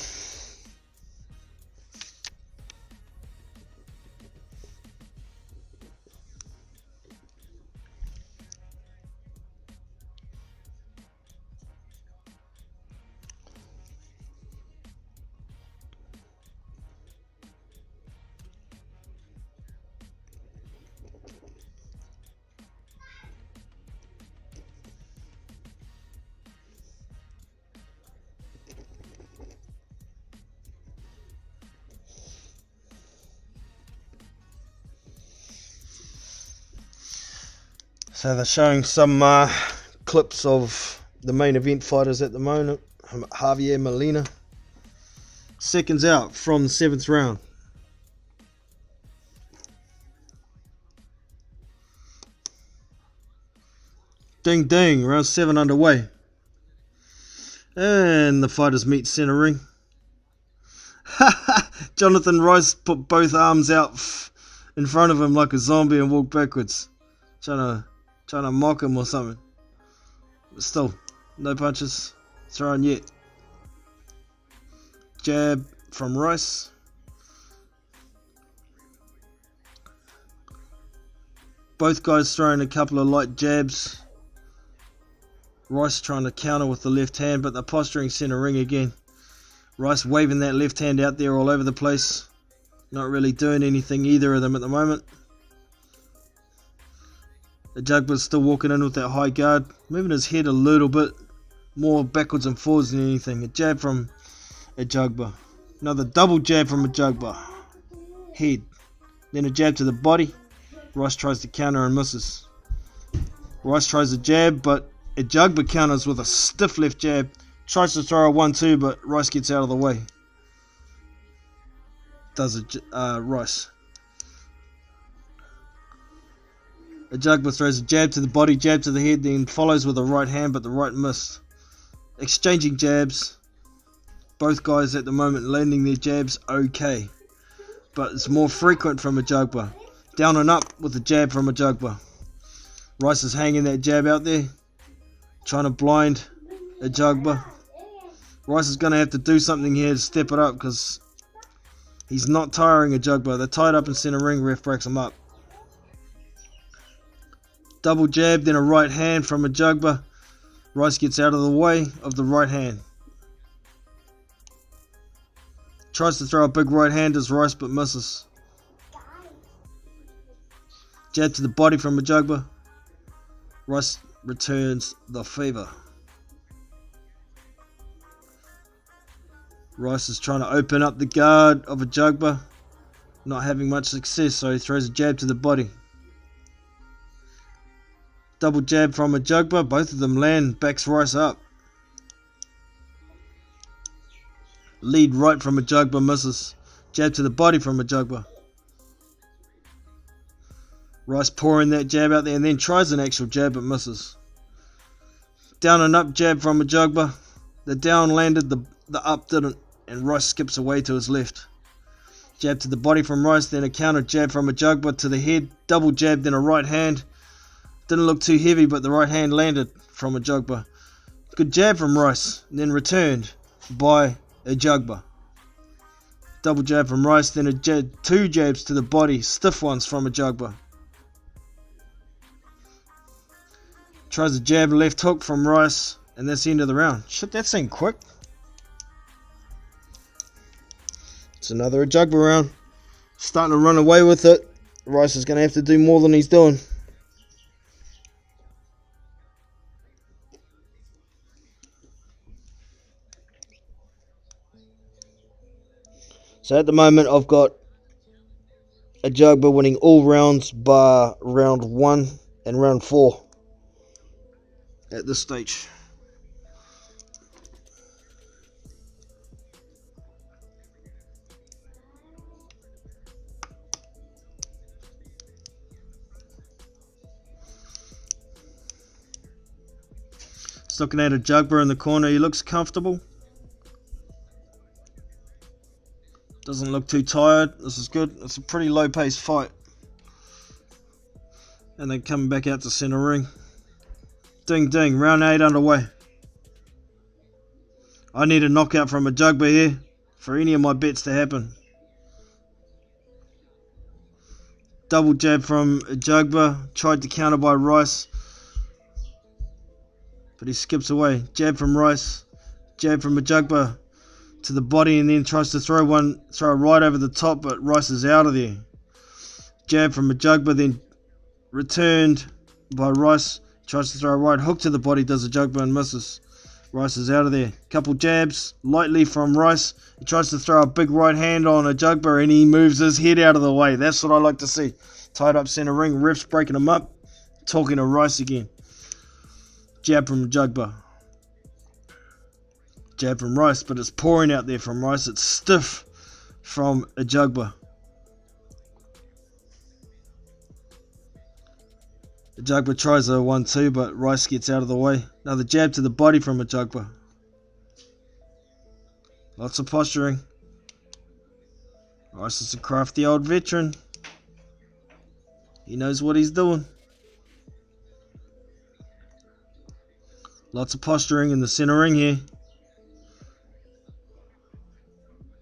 Speaker 3: So they're showing some clips of the main event fighters at the moment. Javier Molina. Seconds out from the 7th round. Ding ding, round 7 underway. And the fighters meet center ring. Jonathan Rice put both arms out in front of him like a zombie and walked backwards. Trying to mock him or something. But still, no punches thrown yet. Jab from Rice. Both guys throwing a couple of light jabs. Rice trying to counter with the left hand, but they're posturing center ring again. Rice waving that left hand out there all over the place. Not really doing anything, either of them at the moment. Ajagba's still walking in with that high guard, moving his head a little bit more backwards and forwards than anything. A jab from Ajagba. Another double jab from Ajagba. Head. Then a jab to the body. Rice tries to counter and misses. Rice tries a jab, but Ajagba counters with a stiff left jab. Tries to throw a 1-2, but Rice gets out of the way. Does Rice. Ajagba throws a jab to the body, jab to the head, then follows with a right hand, but the right missed. Exchanging jabs. Both guys at the moment landing their jabs okay. But it's more frequent from Ajagba. Down and up with a jab from Ajagba. Rice is hanging that jab out there. Trying to blind Ajagba. Rice is going to have to do something here to step it up because he's not tiring Ajagba. They're tied up in center ring. Ref breaks him up. Double jab, then a right hand from Ajagba. Rice gets out of the way of the right hand. Tries to throw a big right hand as Rice, but misses. Jab to the body from Ajagba. Rice returns the favor. Rice is trying to open up the guard of Ajagba. Not having much success, so he throws a jab to the body. Double jab from Ajagba. Both of them land. Backs Rice up. Lead right from Ajagba, misses. Jab to the body from Ajagba. Rice pouring that jab out there and then tries an actual jab but misses. Down and up jab from Ajagba. The down landed, the up didn't, and Rice skips away to his left. Jab to the body from Rice, then a counter jab from Ajagba to the head. Double jab, then a right hand. Didn't look too heavy, but the right hand landed from Ajagba. Good jab from Rice, and then returned by Ajagba. Double jab from Rice, then a jab, 2 jabs to the body, stiff ones from Ajagba. Tries a jab, left hook from Rice, and that's the end of the round. Shit, that seemed quick. It's another Ajagba round. Starting to run away with it. Rice is going to have to do more than he's doing. So at the moment I've got Ajagba winning all rounds bar round 1 and round 4 at this stage. Just looking at Ajagba in the corner, he looks comfortable. Doesn't look too tired. This is good. It's a pretty low paced fight. And then coming back out to center ring. Ding ding, round 8 underway. I need a knockout from Ajagba here for any of my bets to happen. Double jab from Ajagba. Tried to counter by Rice, but he skips away. Jab from Rice. Jab from Ajagba to the body, and then tries to throw right over the top, but Rice is out of there. Jab from Ajagba, then returned by Rice. Tries to throw a right hook to the body, does Ajagba and misses. Rice is out of there. Couple jabs lightly from Rice. He tries to throw a big right hand on Ajagba and he moves his head out of the way. That's what I like to see. Tied up center ring, refs breaking him up. talking to Rice again. Jab from Ajagba. Jab from Rice, but it's pouring out there from Rice. It's stiff from Ajagba. Ajagba tries a 1-2, but Rice gets out of the way. Another jab to the body from Ajagba. Lots of posturing. Rice is a crafty old veteran. He knows what he's doing. Lots of posturing in the center ring here.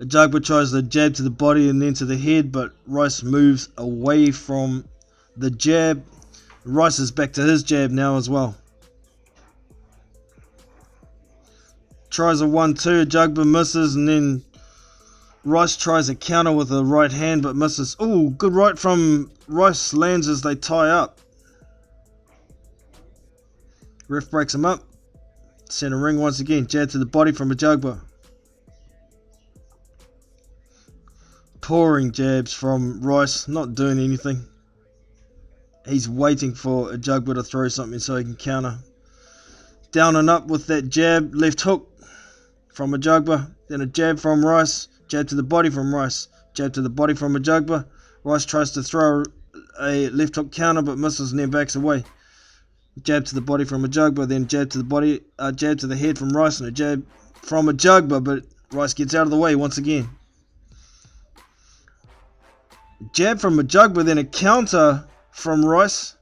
Speaker 3: Ajagba tries the jab to the body and then to the head, but Rice moves away from the jab. Rice is back to his jab now as well. Tries a 1-2, Ajagba misses, and then Rice tries a counter with a right hand but misses. Ooh, good right from Rice, lands as they tie up. Ref breaks him up. Center ring once again, jab to the body from Ajagba. Pouring jabs from Rice, not doing anything. He's waiting for Ajagba to throw something so he can counter. Down and up with that jab, left hook from Ajagba. Then a jab from Rice, jab to the body from Rice, jab to the body from Ajagba. Rice tries to throw a left hook counter but misses and then backs away. Jab to the body from Ajagba, then jab to the body, jab to the head from Rice and a jab from Ajagba, but Rice gets out of the way once again. Jab from Ajagba, then a counter from Rice.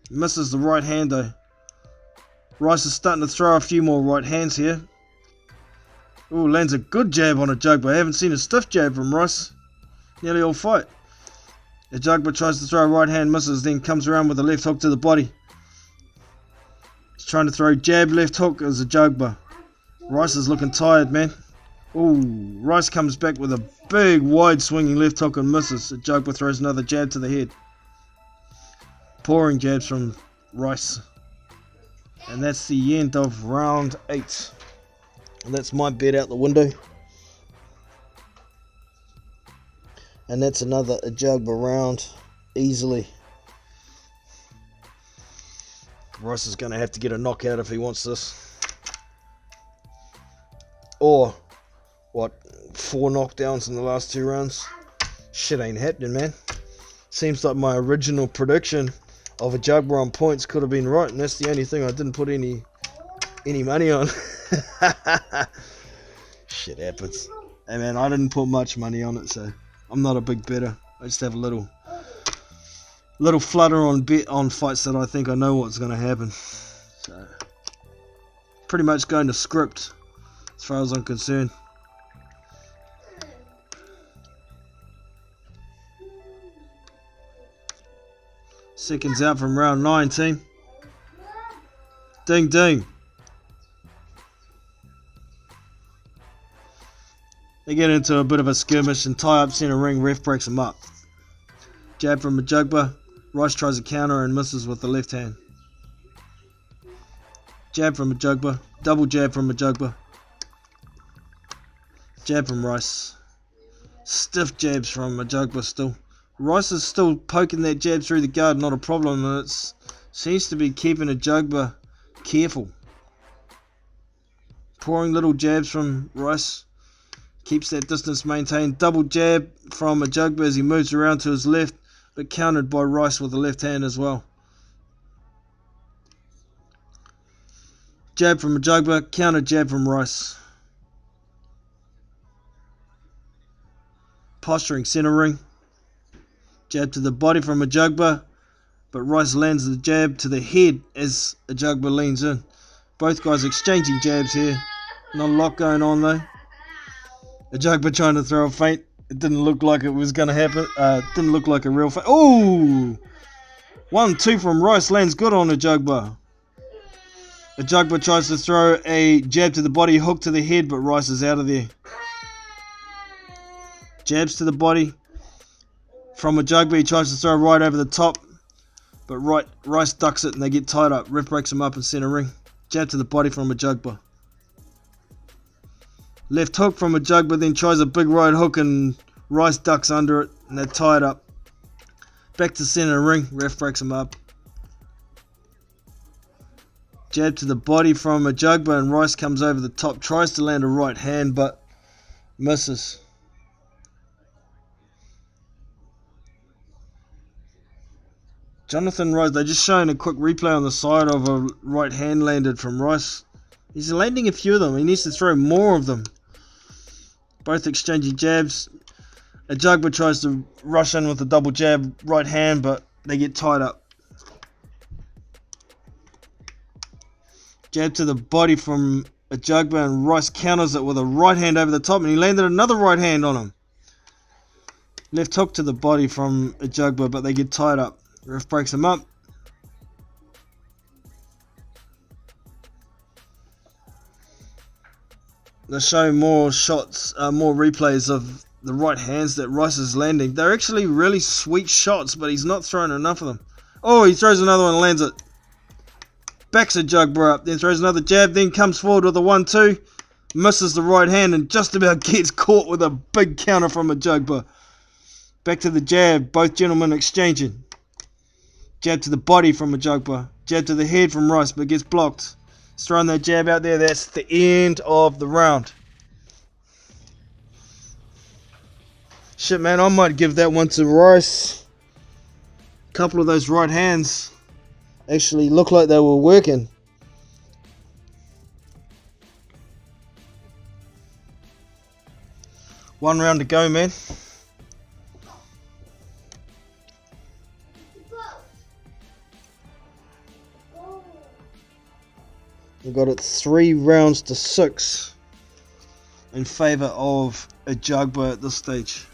Speaker 3: Misses the right hand though. Rice is starting to throw a few more right hands here. Ooh, lands a good jab on Ajagba. I haven't seen a stiff jab from Rice nearly all fight. Ajagba tries to throw a right hand, misses, then comes around with a left hook to the body. He's trying to throw jab, left hook as Ajagba. Rice is looking tired, man. Ooh, Rice comes back with a big wide swinging left hook and misses. Ajagba throws another jab to the head. Pouring jabs from Rice. And that's the end of round 8. And that's my bet out the window. And that's another Ajagba round easily. Rice is going to have to get a knockout if he wants this. Or, what, 4 knockdowns in the last 2 rounds? Shit ain't happening, man. Seems like my original prediction of Ajagba on points could have been right, and that's the only thing I didn't put any money on. Shit happens. Hey man, I didn't put much money on it, so I'm not a big bettor. I just have a little flutter on bet on fights that I think I know what's going to happen. So pretty much going to script as far as I'm concerned. Seconds out from round 9, team. Ding ding. They get into a bit of a skirmish and tie up center ring. Ref breaks them up. Jab from Ajagba. Rice tries a counter and misses with the left hand. Jab from Ajagba. Double jab from Ajagba. Jab from Rice. Stiff jabs from Ajagba still. Rice is still poking that jab through the guard, not a problem, and it seems to be keeping Ajagba careful. Pouring little jabs from Rice. Keeps that distance maintained. Double jab from Ajagba as he moves around to his left, but countered by Rice with the left hand as well. Jab from Ajagba, counter jab from Rice. Posturing center ring. Jab to the body from Ajagba, but Rice lands the jab to the head as Ajagba leans in. Both guys exchanging jabs here. Not a lot going on though. Ajagba trying to throw a feint. It didn't look like it was going to happen. Didn't look like a real feint. Ooh! 1-2 from Rice lands good on Ajagba. Ajagba tries to throw a jab to the body, hook to the head, but Rice is out of there. Jabs to the body from Ajagba. He tries to throw right over the top, but Rice ducks it and they get tied up. Ref breaks him up in center ring. Jab to the body from Ajagba. Left hook from Ajagba, then tries a big right hook and Rice ducks under it and they're tied up. Back to center ring. Ref breaks him up. Jab to the body from Ajagba, and Rice comes over the top, tries to land a right hand but misses. Jonathan Rice, they're just showing a quick replay on the side of a right hand landed from Rice. He's landing a few of them. He needs to throw more of them. Both exchanging jabs. Ajagba tries to rush in with a double jab right hand, but they get tied up. Jab to the body from Ajagba, and Rice counters it with a right hand over the top, and he landed another right hand on him. Left hook to the body from Ajagba, but they get tied up. Ref breaks him up. They're showing more shots, more replays of the right hands that Rice is landing. They're actually really sweet shots, but he's not throwing enough of them. Oh, he throws another one and lands it. Backs Ajagba up, then throws another jab, then comes forward with a 1-2. Misses the right hand and just about gets caught with a big counter from Ajagba. Back to the jab, both gentlemen exchanging. Jab to the body from Ajagba. Jab to the head from Rice, but gets blocked. He's throwing that jab out there. That's the end of the round. Shit, man, I might give that one to Rice. A couple of those right hands actually looked like they were working. One round to go, man. We got it 3 rounds to 6 in favour of Ajagba at this stage.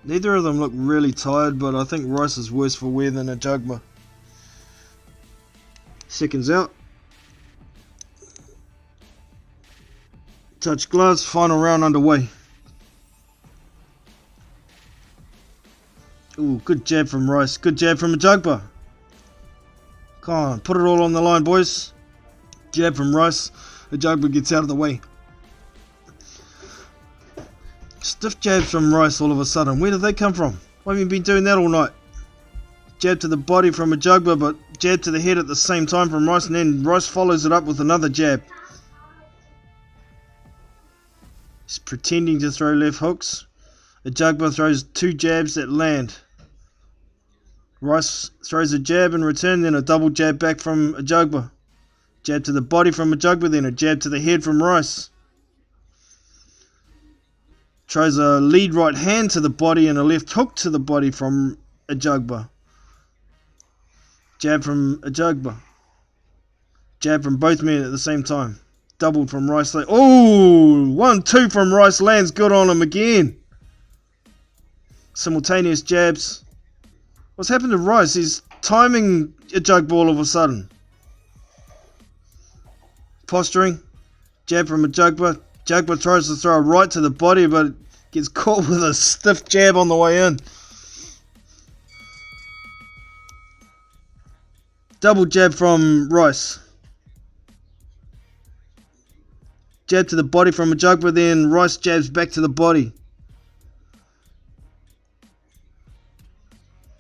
Speaker 3: Neither of them look really tired, but I think Rice is worse for wear than Ajagba. Seconds out. Touch gloves, final round underway. Ooh, good jab from Rice. Good jab from Ajagba. Come on, put it all on the line, boys. Jab from Rice. Ajagba gets out of the way. Stiff jabs from Rice all of a sudden. Where did they come from? Why haven't you been doing that all night? Jab to the body from Ajagba, but jab to the head at the same time from Rice, and then Rice follows it up with another jab. He's pretending to throw left hooks. Ajagba throws 2 jabs that land. Rice throws a jab in return, then a double jab back from Ajagba. Jab to the body from Ajagba, then a jab to the head from Rice. Tries a lead right hand to the body and a left hook to the body from Ajagba. Jab from Ajagba. Jab from both men at the same time. Doubled from Rice. Oh, 1-2 from Rice lands good on him again. Simultaneous jabs. What's happened to Rice? He's timing Ajagba all of a sudden. Posturing. Jab from Ajagba. Ajagba tries to throw a right to the body, but gets caught with a stiff jab on the way in. Double jab from Rice. Jab to the body from Ajagba, then Rice jabs back to the body.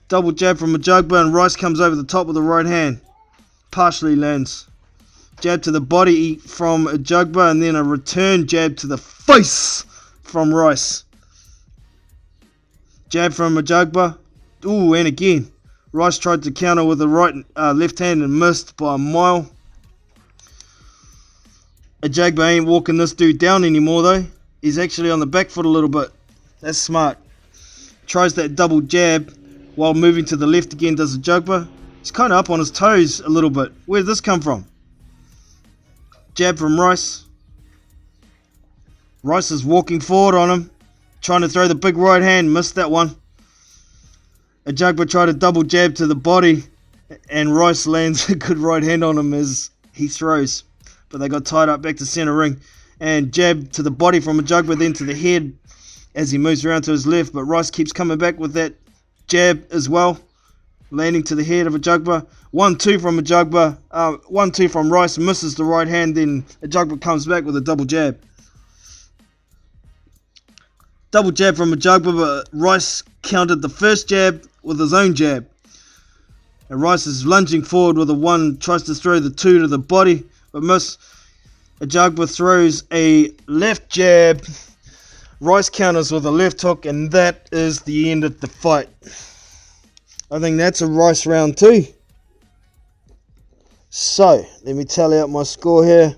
Speaker 3: Double jab from Ajagba, and Rice comes over the top with the right hand. Partially lands. Jab to the body from Ajagba, and then a return jab to the face from Rice. Jab from Ajagba. Ooh, and again. Rice tried to counter with the left hand and missed by a mile. Ajagba ain't walking this dude down anymore though. He's actually on the back foot a little bit. That's smart. Tries that double jab while moving to the left again, does Ajagba. He's kind of up on his toes a little bit. Where did this come from? Jab from Rice. Rice is walking forward on him. Trying to throw the big right hand. Missed that one. Ajagba tried a double jab to the body. And Rice lands a good right hand on him as he throws. But they got tied up back to center ring. And jab to the body from Ajagba, then to the head as he moves around to his left. But Rice keeps coming back with that jab as well. landing to the head of Ajagba. 1-2 from Ajagba. 1-2 from Rice, misses the right hand, then Ajagba comes back with a double jab. Double jab from Ajagba, but Rice countered the first jab with his own jab. And Rice is lunging forward with a 1, tries to throw the 2 to the body, but miss. Ajagba throws a left jab. Rice counters with a left hook, and that is the end of the fight. I think that's a Rice round 2. So, let me tally out my score here.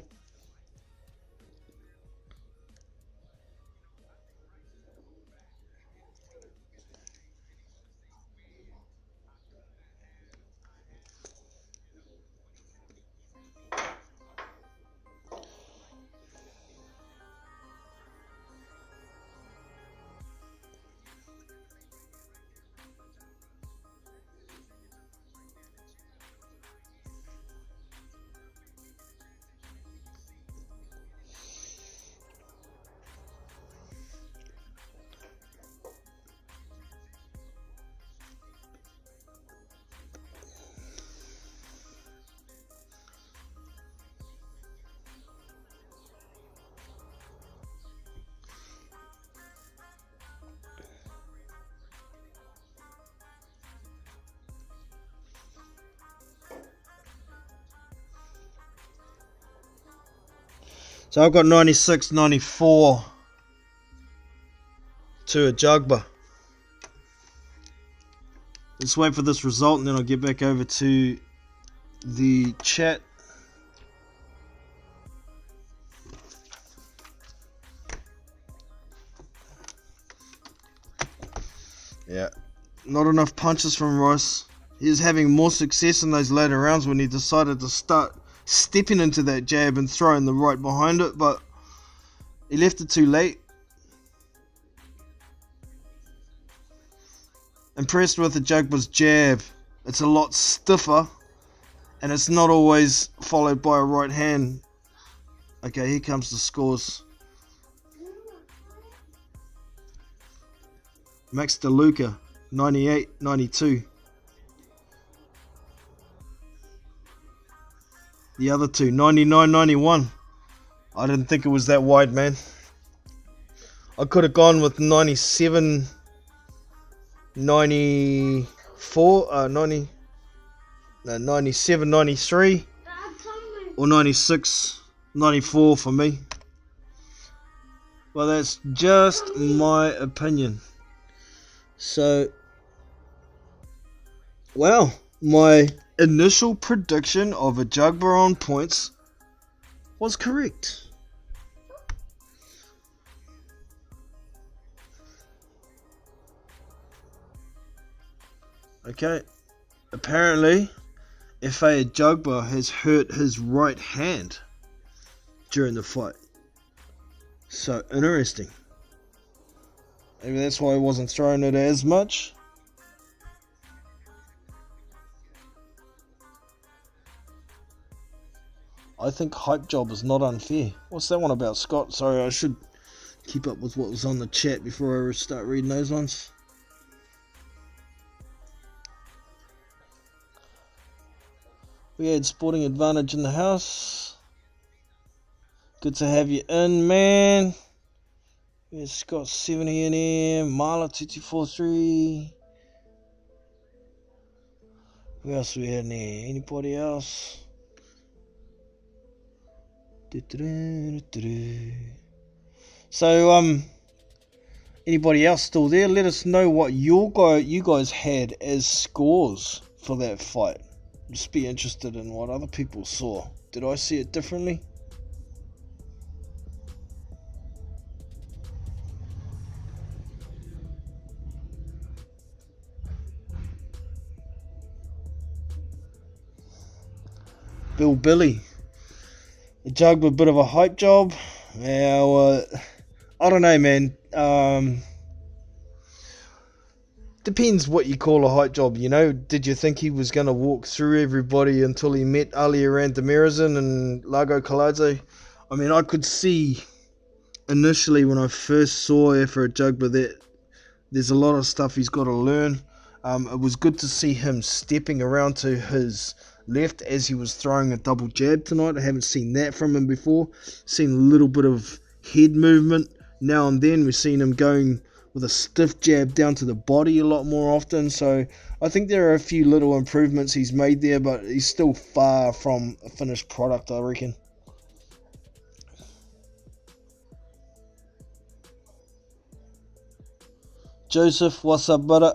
Speaker 3: So I've got 96-94 to Ajagba. Let's wait for this result and then I'll get back over to the chat. Yeah, not enough punches from Rice. He was having more success in those later rounds when he decided to start stepping into that jab and throwing the right behind it, but he left it too late. Impressed with Ajagba's jab. It's a lot stiffer and it's not always followed by a right hand. Okay, here comes the scores. Max DeLuca, 98-92. The other two, 99-91. I didn't think it was that wide, man. I could have gone with 97-94, 97-93, or 96-94 for me. Well, that's just my opinion. So, well, my initial prediction of Ajagba on points was correct. Okay, apparently Efa Ajagba has hurt his right hand during the fight. So interesting. Maybe that's why he wasn't throwing it as much. I think hype job is not unfair. What's that one about, Scott? Sorry, I should keep up with what was on the chat before I start reading those ones. We had Sporting Advantage in the house. Good to have you in, man. We had Scott 70 in here. Marla 2243. Who else we had in here? Anybody else? So, anybody else still there? Let us know what you guys had as scores for that fight. Just be interested in what other people saw. Did I see it differently? Bill Billy. Ajagba, a bit of a hype job. Now, I don't know, man. Depends what you call a hype job, you know. Did you think he was going to walk through everybody until he met Ali Randamirazin and Lago Kaladze? I mean, I could see initially when I first saw Efa Ajagba that there's a lot of stuff he's got to learn. It was good to see him stepping around to his left as he was throwing a double jab tonight. I haven't seen that from him before. Seen a little bit of head movement now and then. We've seen him going with a stiff jab down to the body a lot more often. So I think there are a few little improvements he's made there, but he's still far from a finished product, I reckon. Joseph, what's up, brother?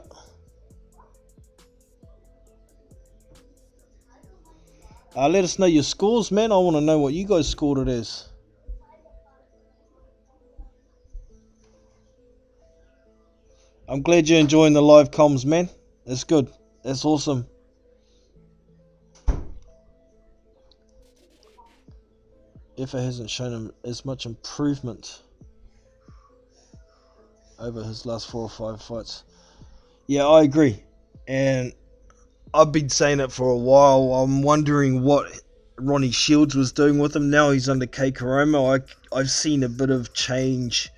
Speaker 3: Let us know your scores, man. I want to know what you guys scored it as. I'm glad you're enjoying the live comms, man. That's good. That's awesome. Efa hasn't shown him as much improvement over his last 4 or 5 fights. Yeah, I agree. And I've been saying it for a while. I'm wondering what Ronnie Shields was doing with him. Now he's under K. Karoma. I've seen a bit of change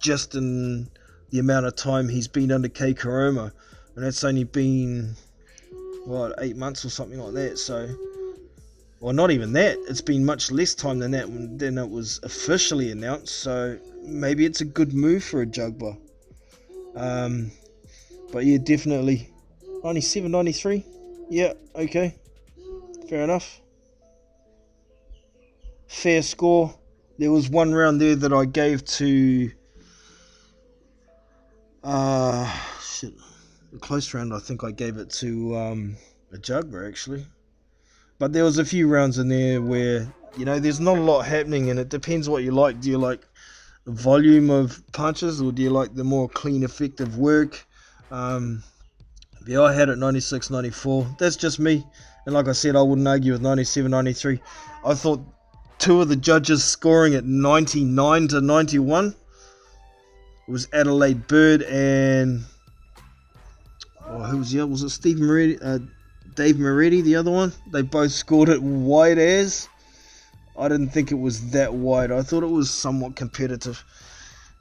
Speaker 3: just in the amount of time he's been under K. Karoma. And that's only been, 8 months or something like that. So, well, not even that. It's been much less time than that than it was officially announced. So maybe it's a good move for Ajagba. But yeah, definitely. 97, 93? Yeah, okay. Fair enough. Fair score. There was one round there that I gave to... The close round, I think I gave it to Ajagba, actually. But there was a few rounds in there where, there's not a lot happening, and it depends what you like. Do you like the volume of punches, or do you like the more clean, effective work? Yeah, I had it 96, 94. That's just me. And like I said, I wouldn't argue with 97, 93. I thought two of the judges scoring at 99 to 91 was Adelaide Bird and... who was the other? Was it Steve Moretti? Dave Moretti, the other one? They both scored it wide as. I didn't think it was that wide. I thought it was somewhat competitive.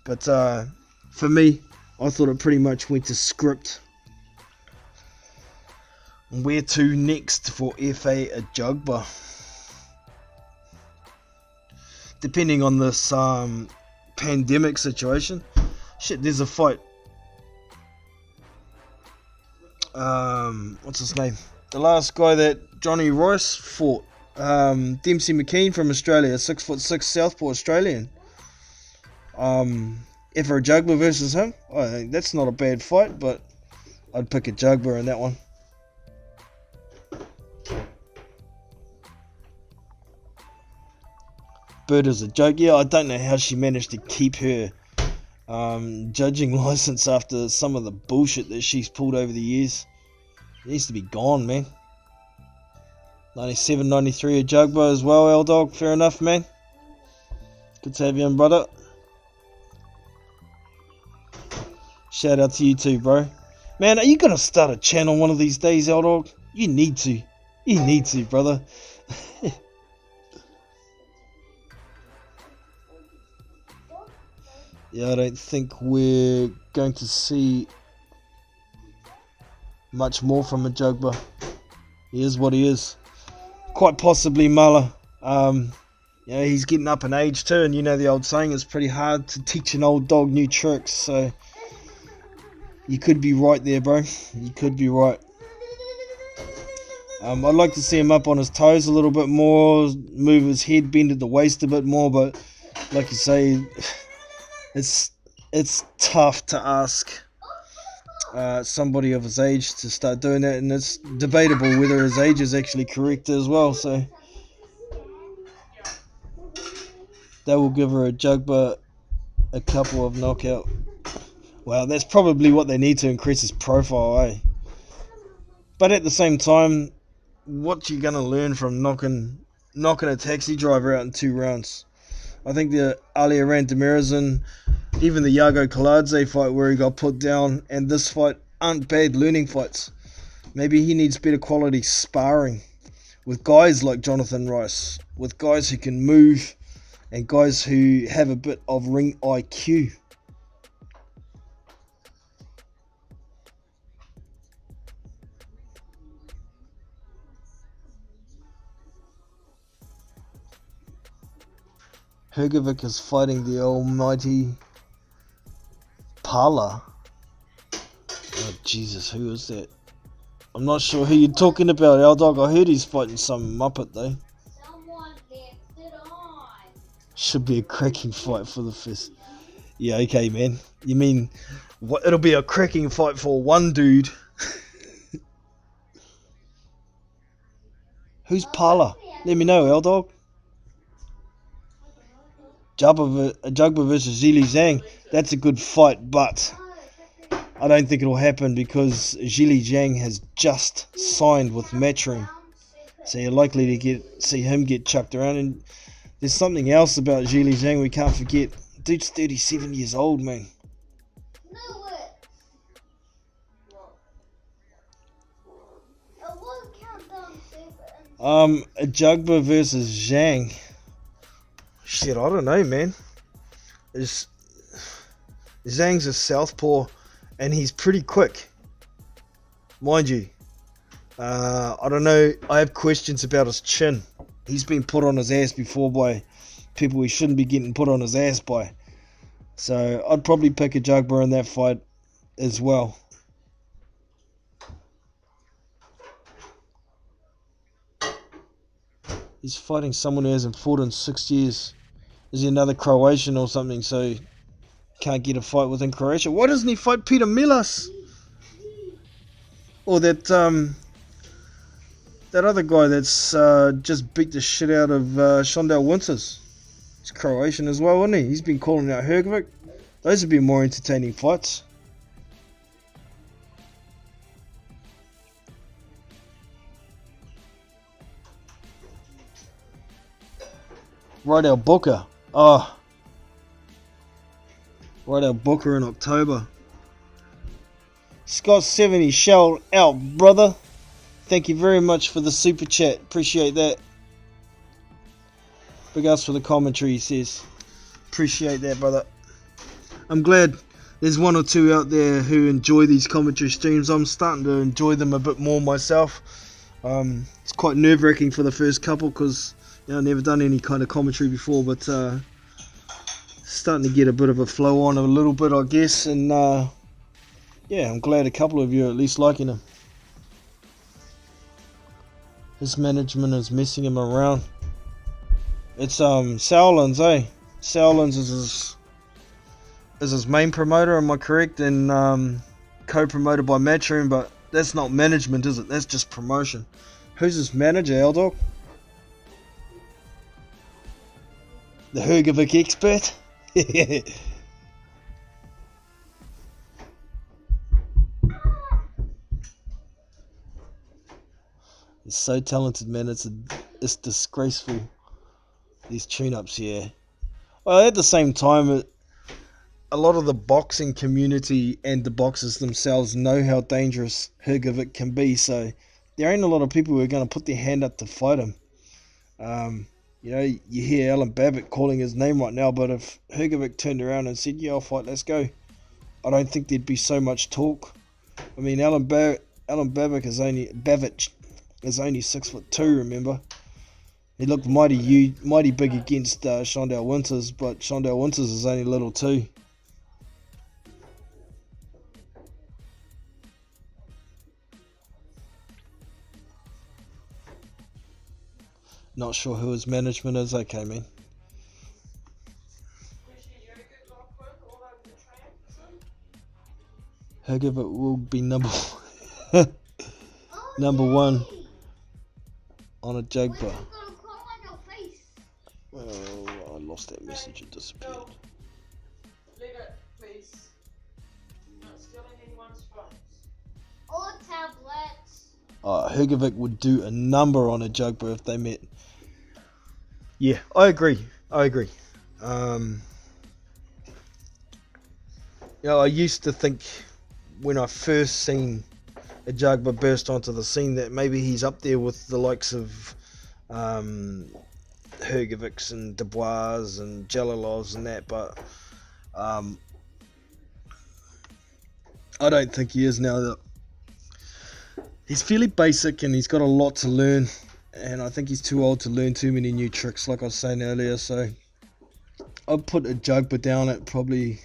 Speaker 3: But for me, I thought it pretty much went to script. Where to next for Efa Ajagba? Depending on this pandemic situation. Shit, there's a fight. What's his name? The last guy that Johnny Royce fought. Dempsey McKean from Australia, 6'6" Southpaw Australian. Efa Ajagba versus him. I think that's not a bad fight, but I'd pick Ajagba in that one. Bird is a joke. Yeah, I don't know how she managed to keep her judging license after some of the bullshit that she's pulled over the years. It needs to be gone, man. 97, 93 Ajagba as well, L-Dog. Fair enough, man. Good to have you on, brother. Shout out to you too, bro. Man, are you going to start a channel one of these days, L-Dog? You need to. You need to, brother. Yeah, I don't think we're going to see much more from Ajagba. He is what he is. Quite possibly Muller. He's getting up in age too, and the old saying, it's pretty hard to teach an old dog new tricks. So you could be right there, bro. You could be right. I'd like to see him up on his toes a little bit more, move his head, bend at the waist a bit more, but like you say, it's tough to ask somebody of his age to start doing that, and it's debatable whether his age is actually correct as well. So that will give her Ajagba a couple of knockout. Well, that's probably what they need to increase his profile, eh? But at the same time, what you gonna learn from knocking a taxi driver out in 2 rounds? I think the Ali Randamirezan, even the Yago Kaladze fight where he got put down, and this fight aren't bad learning fights. Maybe he needs better quality sparring with guys like Jonathan Rice, with guys who can move and guys who have a bit of ring IQ. Hrgovic is fighting the almighty Pala. Oh Jesus, who is that? I'm not sure who you're talking about, L-Dog. I heard he's fighting some Muppet though.
Speaker 4: Someone left it on.
Speaker 3: Should be a cracking fight for the first. Yeah, okay, man. You mean what? It'll be a cracking fight for one dude. Who's Pala? Let me know, L-Dog. Ajagba versus Zhili Zhang. That's a good fight, but I don't think it'll happen because Zhili Zhang has just signed with Matchroom. So you're likely to see him get chucked around. And there's something else about Zhili Zhang we can't forget. Dude's 37 years old, man. Ajagba versus Zhang. Shit, I don't know, man. Zhang's a southpaw, and he's pretty quick, mind you. I don't know. I have questions about his chin. He's been put on his ass before by people he shouldn't be getting put on his ass by. So I'd probably pick Ajagba in that fight as well. He's fighting someone who hasn't fought in 6 years. Is he another Croatian or something? So can't get a fight within Croatia. Why doesn't he fight Peter Milas? Or that other guy that's just beat the shit out of Shondell Winters. He's Croatian as well, isn't he? He's been calling out Hrgovic. Those would be more entertaining fights. Rydell Booker. Oh. Rydell Booker in October. Scott 70, shout out, brother. Thank you very much for the super chat. Appreciate that. Big ups for the commentary, he says. Appreciate that, brother. I'm glad there's one or two out there who enjoy these commentary streams. I'm starting to enjoy them a bit more myself. It's quite nerve-wracking for the first couple because I've never done any kind of commentary before, but starting to get a bit of a flow on a little bit, I guess. And yeah, I'm glad a couple of you are at least liking him. His management is messing him around. It's Sauerlands, eh? Sauerlands is his main promoter, am I correct? And co-promoted by Matchroom, but that's not management, is it? That's just promotion. Who's his manager, L-Dog? The Hrgovic expert? He's so talented, man. It's disgraceful. These tune-ups here. Well, at the same time, a lot of the boxing community and the boxers themselves know how dangerous Hrgovic can be. So there ain't a lot of people who are going to put their hand up to fight him. You know, you hear Alan Babbitt calling his name right now, but if Hrgovic turned around and said, "Yeah, I'll fight, let's go," I don't think there'd be so much talk. I mean, Alan Babbitt is only 6'2", remember? He looked mighty big against Shondell Winters, but Shondell Winters is only little too. Not sure who his management is. Okay, man. Hrgovic will be number one on Ajagba. Oh, I lost that message. It disappeared.
Speaker 4: Leave it, please. Not stealing anyone's phones. Or tablets.
Speaker 3: Hrgovic would do a number on Ajagba if they met. Yeah, I agree. You know, I used to think when I first seen Ajagba burst onto the scene that maybe he's up there with the likes of Hrgovics and Dubois and Jalalovs and that, but I don't think he is now. That he's fairly basic and he's got a lot to learn, and I think he's too old to learn too many new tricks, like I was saying earlier. So I'll put Ajagba down at probably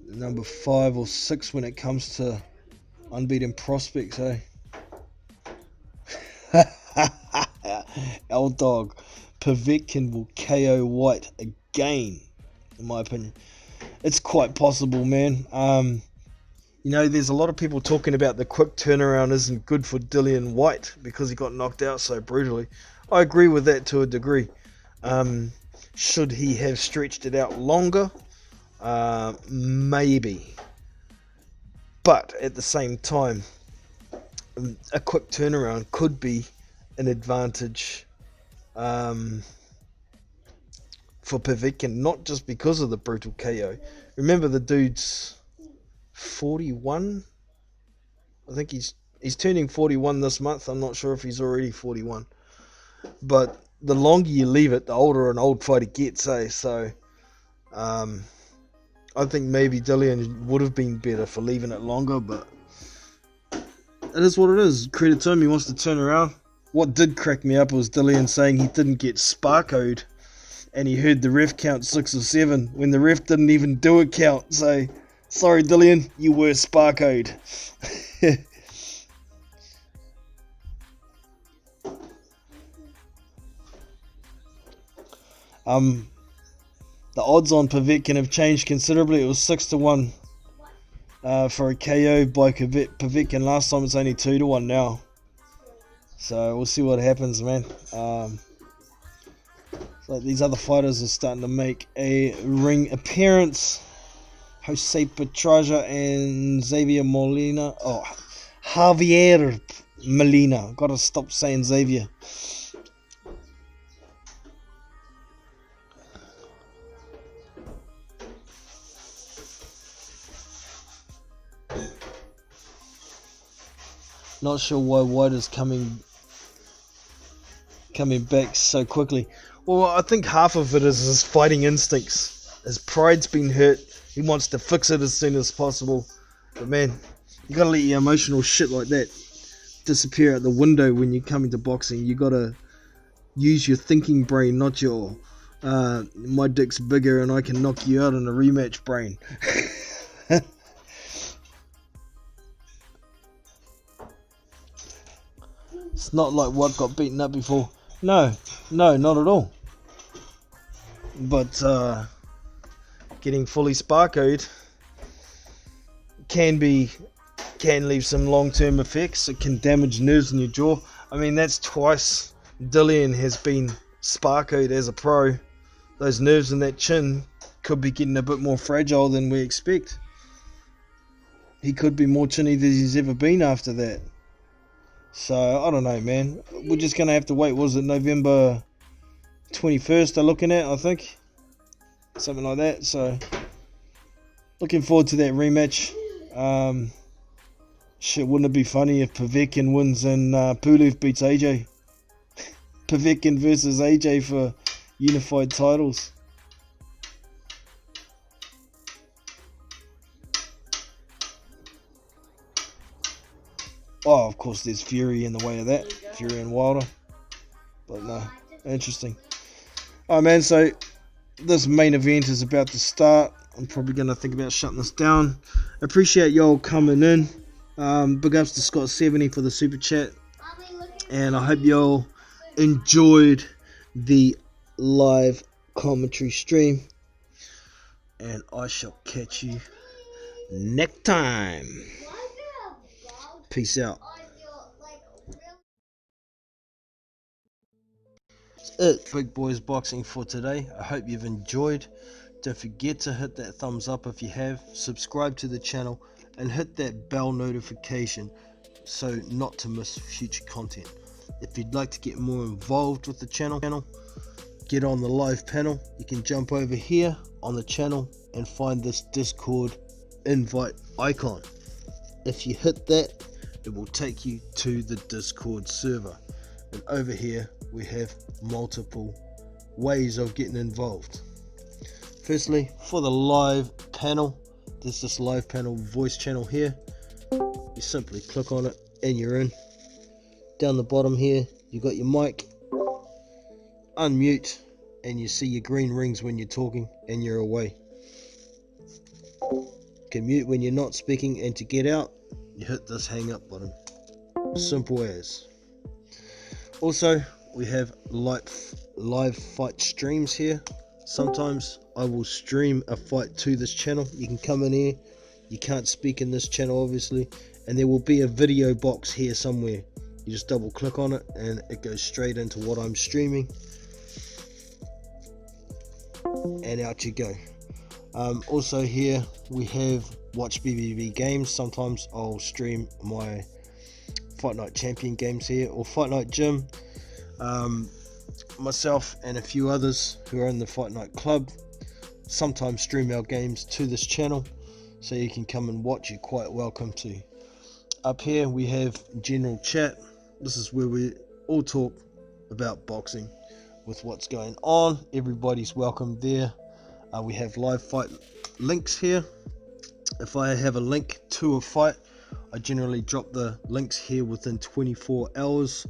Speaker 3: number 5 or 6 when it comes to unbeaten prospects, eh? L Dog, Povetkin will KO White again, in my opinion. It's quite possible, man. There's a lot of people talking about the quick turnaround isn't good for Dillian White because he got knocked out so brutally. I agree with that to a degree. Should he have stretched it out longer? Maybe. But at the same time, a quick turnaround could be an advantage for Povetkin, not just because of the brutal KO. Remember, the dude's 41. I think he's turning 41 this month. I'm not sure if he's already 41. But the longer you leave it, the older an old fighter gets, eh? So I think maybe Dillian would have been better for leaving it longer, but it is what it is. Credit to him, he wants to turn around. What did crack me up was Dillian saying he didn't get sparkoed, and he heard the ref count 6 or 7 when the ref didn't even do a count. So, sorry Dillian, you were sparkoed. The odds on Povetkin have changed considerably. It was 6-1 for a KO by Povetkin last time. It's only 2-1 now. So we'll see what happens, man. So these other fighters are starting to make a ring appearance. Jose Petraja and Xavier Molina. Oh, Javier Molina. Gotta stop saying Xavier. Not sure why White is coming back so quickly. Well, I think half of it is his fighting instincts. His pride's been hurt. He wants to fix it as soon as possible. But man, you gotta let your emotional shit like that disappear out the window when you come into boxing. You gotta use your thinking brain, not your my dick's bigger and I can knock you out in a rematch brain. It's not like White got beaten up before. No, not at all. But getting fully sparkoed can leave some long-term effects. It can damage nerves in your jaw. I mean, that's twice Dillian has been sparkoed as a pro. Those nerves in that chin could be getting a bit more fragile than we expect. He could be more chinny than he's ever been after that. So, I don't know, man. We're just going to have to wait. Was it November 21st they're looking at, I think? Something like that. So, looking forward to that rematch. Shit, wouldn't it be funny if Povetkin wins and Pulev beats AJ? Povetkin versus AJ for unified titles. Oh, of course, there's Fury in the way of that. Fury and Wilder. But no, interesting. Alright, man, so this main event is about to start. I'm probably going to think about shutting this down. Appreciate y'all coming in. Big ups to Scott70 for the super chat. And I hope y'all enjoyed the live commentary stream. And I shall catch you next time. Peace out. That's it, Big Boys Boxing for today. I hope you've enjoyed. Don't forget to hit that thumbs up if you have. Subscribe to the channel and hit that bell notification so not to miss future content. If you'd like to get more involved with the channel, get on the live panel. You can jump over here on the channel and find this Discord invite icon. If you hit that, it will take you to the Discord server, and over here we have multiple ways of getting involved. Firstly, for the live panel, there's this live panel voice channel here. You simply click on it and you're in. Down the bottom here you got your mic, unmute, and you see your green rings when you're talking and you're away. You can mute when you're not speaking, and to get out, you hit this hang up button. Simple as. Also, we have live fight streams here. Sometimes I will stream a fight to this channel. You can come in here. You can't speak in this channel, obviously, and there will be a video box here somewhere. You just double click on it and it goes straight into what I'm streaming, and out you go. Also here we have watch BBB games. Sometimes I'll stream my Fight Night Champion games here, or Fight Night Gym. Myself and a few others who are in the Fight Night Club sometimes stream our games to this channel, so you can come and watch. You're quite welcome to. Up here we have general chat. This is where we all talk about boxing with what's going on. Everybody's welcome there. We have live fight links here. If I have a link to a fight, I generally drop the links here within 24 hours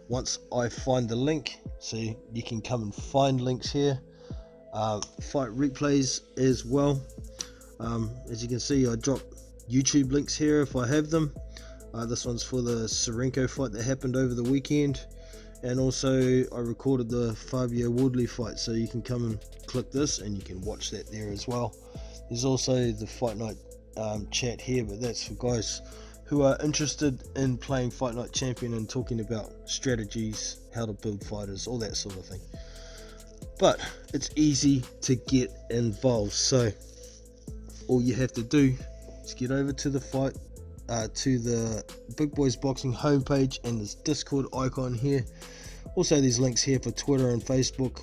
Speaker 3: once I find the link, so you can come and find links here. Fight replays as well. As you can see, I drop YouTube links here if I have them. This one's for the Serenko fight that happened over the weekend, and also I recorded the Fabio Woodley fight, so you can come and click this and you can watch that there as well. There's also the Fight Night chat here, but that's for guys who are interested in playing Fight Night Champion and talking about strategies, how to build fighters, all that sort of thing. But it's easy to get involved, so all you have to do is get over to the to the Big Boys Boxing homepage and this Discord icon here. Also there's links here for Twitter and Facebook.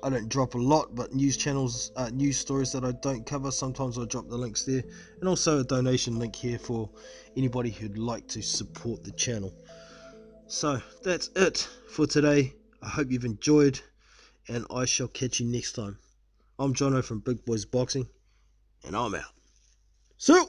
Speaker 3: I don't drop a lot, but news channels, news stories that I don't cover, sometimes I drop the links there, and also a donation link here for anybody who'd like to support the channel. So that's it for today. I hope you've enjoyed, and I shall catch you next time. I'm Jono from Big Boys Boxing, and I'm out. So